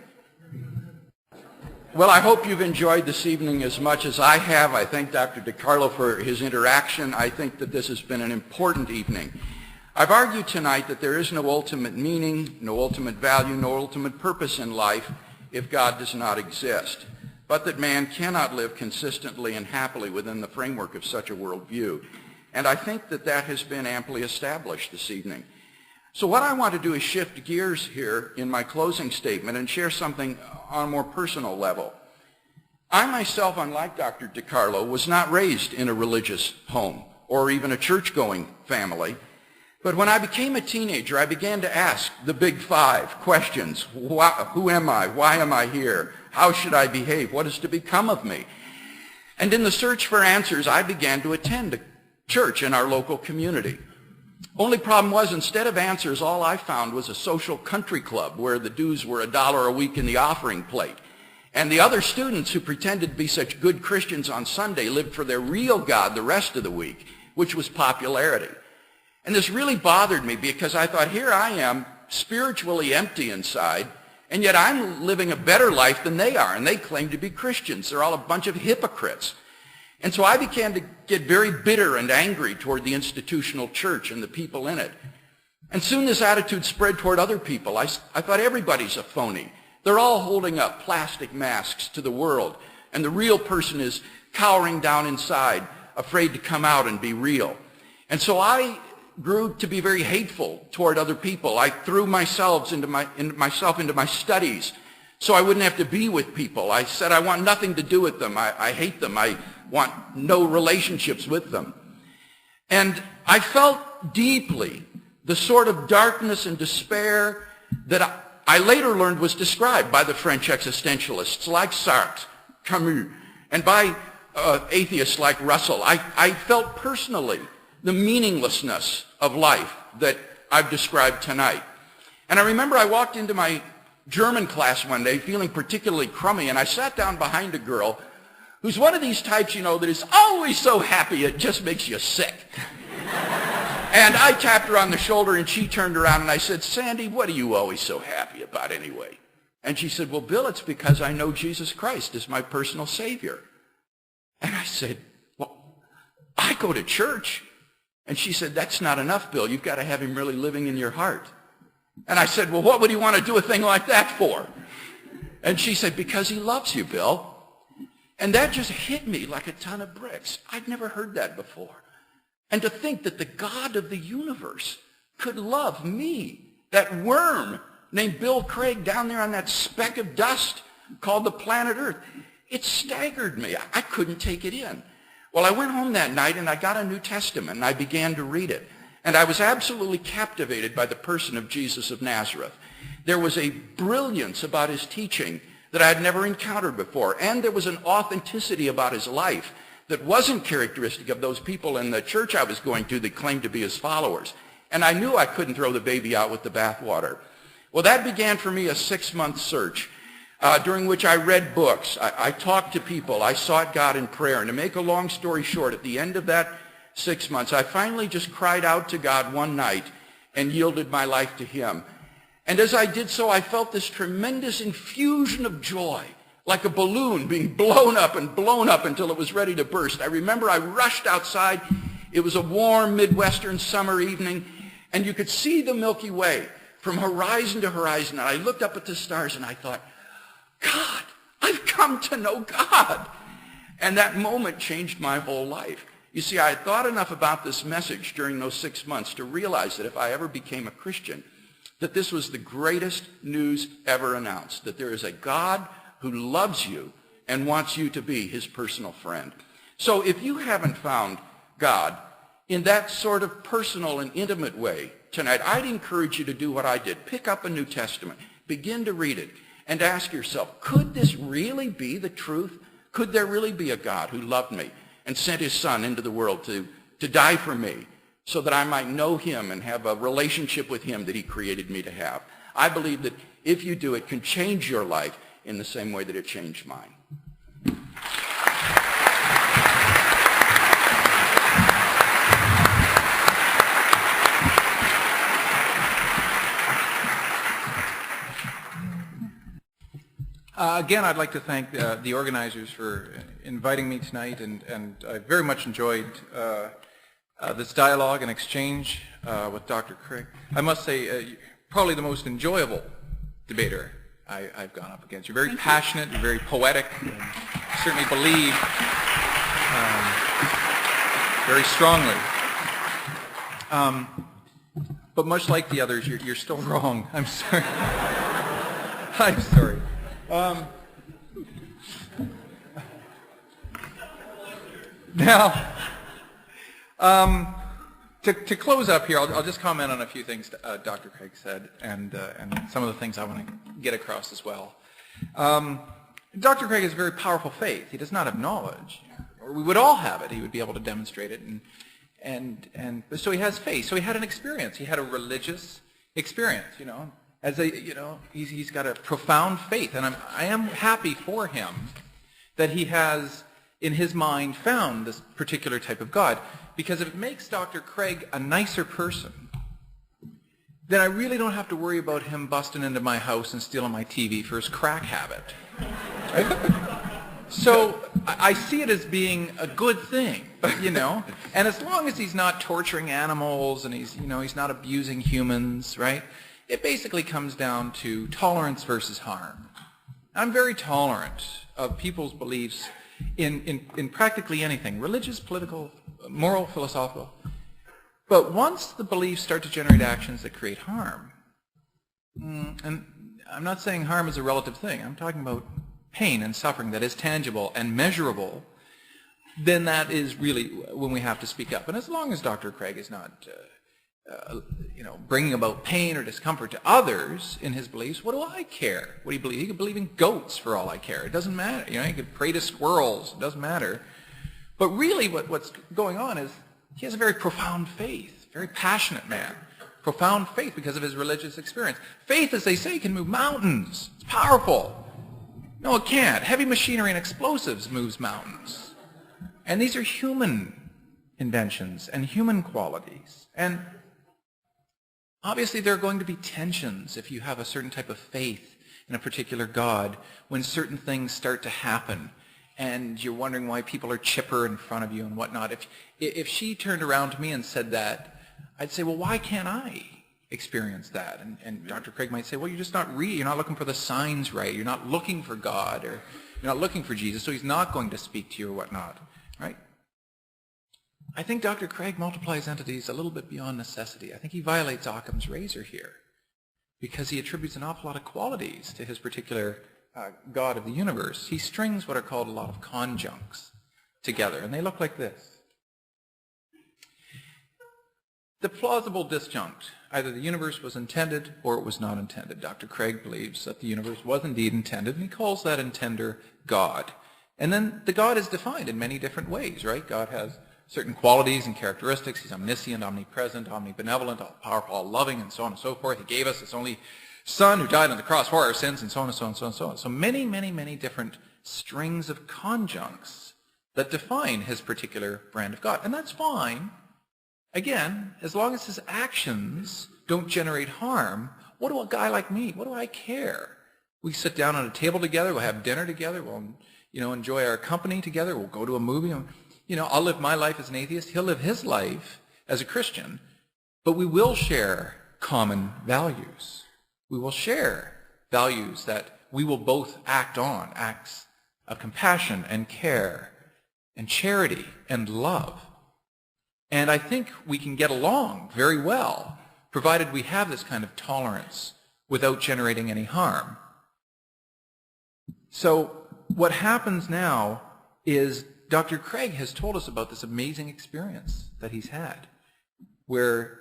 Well, I hope you've enjoyed this evening as much as I have. I thank Dr. DiCarlo for his interaction. I think that this has been an important evening. I've argued tonight that there is no ultimate meaning, no ultimate value, no ultimate purpose in life if God does not exist, but that man cannot live consistently and happily within the framework of such a worldview. And I think that that has been amply established this evening. So what I want to do is shift gears here in my closing statement and share something on a more personal level. I myself, unlike Dr. DiCarlo, was not raised in a religious home or even a church-going family. But when I became a teenager, I began to ask the big 5 questions. Who am I? Why am I here? How should I behave? What is to become of me? And in the search for answers, I began to attend a church in our local community. Only problem was, instead of answers, all I found was a social country club where the dues were $1 a week in the offering plate. And the other students who pretended to be such good Christians on Sunday lived for their real God the rest of the week, which was popularity. And this really bothered me because I thought, here I am, spiritually empty inside, and yet I'm living a better life than they are, and they claim to be Christians. They're all a bunch of hypocrites. And so I began to get very bitter and angry toward the institutional church and the people in it. And soon this attitude spread toward other people. I thought everybody's a phony. They're all holding up plastic masks to the world, and the real person is cowering down inside, afraid to come out and be real. And so I grew to be very hateful toward other people. I threw myself into my studies so I wouldn't have to be with people. I said I want nothing to do with them. I hate them. I want no relationships with them. And I felt deeply the sort of darkness and despair that I later learned was described by the French existentialists like Sartre, Camus, and by atheists like Russell. I felt personally the meaninglessness of life that I've described tonight. And I remember I walked into my German class one day feeling particularly crummy, and I sat down behind a girl who's one of these types, you know, that is always so happy it just makes you sick. And I tapped her on the shoulder, and she turned around, and I said, Sandy, what are you always so happy about anyway? And she said, well, Bill, it's because I know Jesus Christ is my personal Savior. And I said, well, I go to church. And she said, that's not enough, Bill. You've got to have him really living in your heart. And I said, well, what would he want to do a thing like that for? And she said, because he loves you, Bill. And that just hit me like a ton of bricks. I'd never heard that before. And to think that the God of the universe could love me, that worm named Bill Craig down there on that speck of dust called the planet Earth, it staggered me. I couldn't take it in. Well, I went home that night and I got a New Testament and I began to read it. And I was absolutely captivated by the person of Jesus of Nazareth. There was a brilliance about his teaching that I had never encountered before. And there was an authenticity about his life that wasn't characteristic of those people in the church I was going to that claimed to be his followers. And I knew I couldn't throw the baby out with the bathwater. Well, that began for me a 6-month search during which I read books. I talked to people. I sought God in prayer. And to make a long story short, at the end of that 6 months, I finally just cried out to God one night and yielded my life to him. And as I did so, I felt this tremendous infusion of joy, like a balloon being blown up until it was ready to burst. I remember I rushed outside. It was a warm Midwestern summer evening, and you could see the Milky Way from horizon to horizon. And I looked up at the stars, and I thought, God, I've come to know God. And that moment changed my whole life. You see, I had thought enough about this message during those 6 months to realize that if I ever became a Christian, that this was the greatest news ever announced, that there is a God who loves you and wants you to be his personal friend. So if you haven't found God in that sort of personal and intimate way tonight, I'd encourage you to do what I did. Pick up a New Testament, begin to read it, and ask yourself, could this really be the truth? Could there really be a God who loved me and sent his son into the world to die for me so that I might know him and have a relationship with him that he created me to have? I believe that if you do, it can change your life in the same way that it changed mine. Again, I'd like to thank the organizers for inviting me tonight, and I very much enjoyed this dialogue and exchange with Dr. Craig. I must say, probably the most enjoyable debater I've gone up against. You're very passionate, you're very poetic, and certainly believe very strongly. But much like the others, you're still wrong. I'm sorry. I'm sorry. Now, to close up here, I'll just comment on a few things Dr. Craig said, and some of the things I want to get across as well. Dr. Craig has a very powerful faith. He does not have knowledge, or we would all have it. He would be able to demonstrate it, and so he has faith. So he had an experience. He had a religious experience, you know. He's got a profound faith, and I am happy for him that he has, in his mind, found this particular type of God, because if it makes Dr. Craig a nicer person, then I really don't have to worry about him busting into my house and stealing my TV for his crack habit. Right? So I see it as being a good thing, you know, and as long as he's not torturing animals and he's not abusing humans, right? It basically comes down to tolerance versus harm. I'm very tolerant of people's beliefs in practically anything, religious, political, moral, philosophical. But once the beliefs start to generate actions that create harm, and I'm not saying harm is a relative thing, I'm talking about pain and suffering that is tangible and measurable, then that is really when we have to speak up. And as long as Dr. Craig is not bringing about pain or discomfort to others in his beliefs, what do I care what he believes? He could believe in goats for all I care. It doesn't matter. He could pray to squirrels. It doesn't matter. But really what's going on is he has a very profound faith, very passionate man. Profound faith because of his religious experience. Faith, as they say, can move mountains. It's powerful. No, it can't. Heavy machinery and explosives moves mountains. And these are human inventions and human qualities. And obviously there are going to be tensions if you have a certain type of faith in a particular God when certain things start to happen and you're wondering why people are chipper in front of you and whatnot. If she turned around to me and said that, I'd say, well, why can't I experience that? And Dr. Craig might say, well, you're just not you're not looking for the signs right. You're not looking for God, or you're not looking for Jesus, so he's not going to speak to you or whatnot, right? I think Dr. Craig multiplies entities a little bit beyond necessity. I think he violates Occam's razor here because he attributes an awful lot of qualities to his particular God of the universe. He strings what are called a lot of conjuncts together, and they look like this. The plausible disjunct, either the universe was intended or it was not intended. Dr. Craig believes that the universe was indeed intended, and he calls that intender God. And then the God is defined in many different ways, right? God has certain qualities and characteristics. He's omniscient, omnipresent, omnibenevolent, all-powerful, all-loving, and so on and so forth. He gave us his only Son who died on the cross for our sins, and so on and so on and so on and so on. So many, many, many different strings of conjuncts that define his particular brand of God. And that's fine. Again, as long as his actions don't generate harm, what do a guy like me, what do I care? We sit down at a table together, we'll have dinner together, we'll enjoy our company together, we'll go to a movie. I'll live my life as an atheist, he'll live his life as a Christian, but we will share common values. We will share values that we will both act on, acts of compassion and care and charity and love. And I think we can get along very well, provided we have this kind of tolerance without generating any harm. So what happens now is Dr. Craig has told us about this amazing experience that he's had, where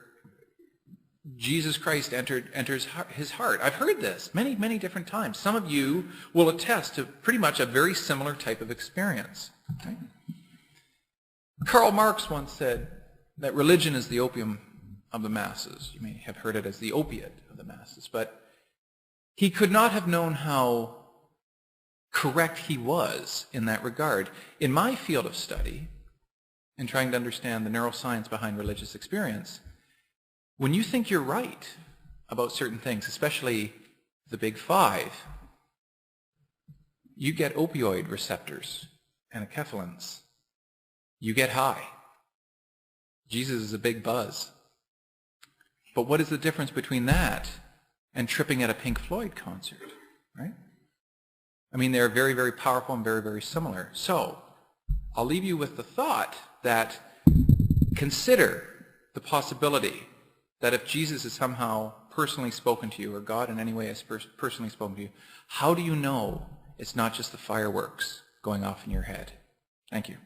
Jesus Christ enters his heart. I've heard this many, many different times. Some of you will attest to pretty much a very similar type of experience. Okay? Karl Marx once said that religion is the opium of the masses. You may have heard it as the opiate of the masses, but he could not have known how correct he was in that regard. In my field of study, in trying to understand the neuroscience behind religious experience, when you think you're right about certain things, especially the big five, you get opioid receptors and enkephalins. You get high. Jesus is a big buzz. But what is the difference between that and tripping at a Pink Floyd concert, right? I mean, they're very, very powerful and very, very similar. So I'll leave you with the thought that consider the possibility that if Jesus has somehow personally spoken to you, or God in any way has personally spoken to you, how do you know it's not just the fireworks going off in your head? Thank you.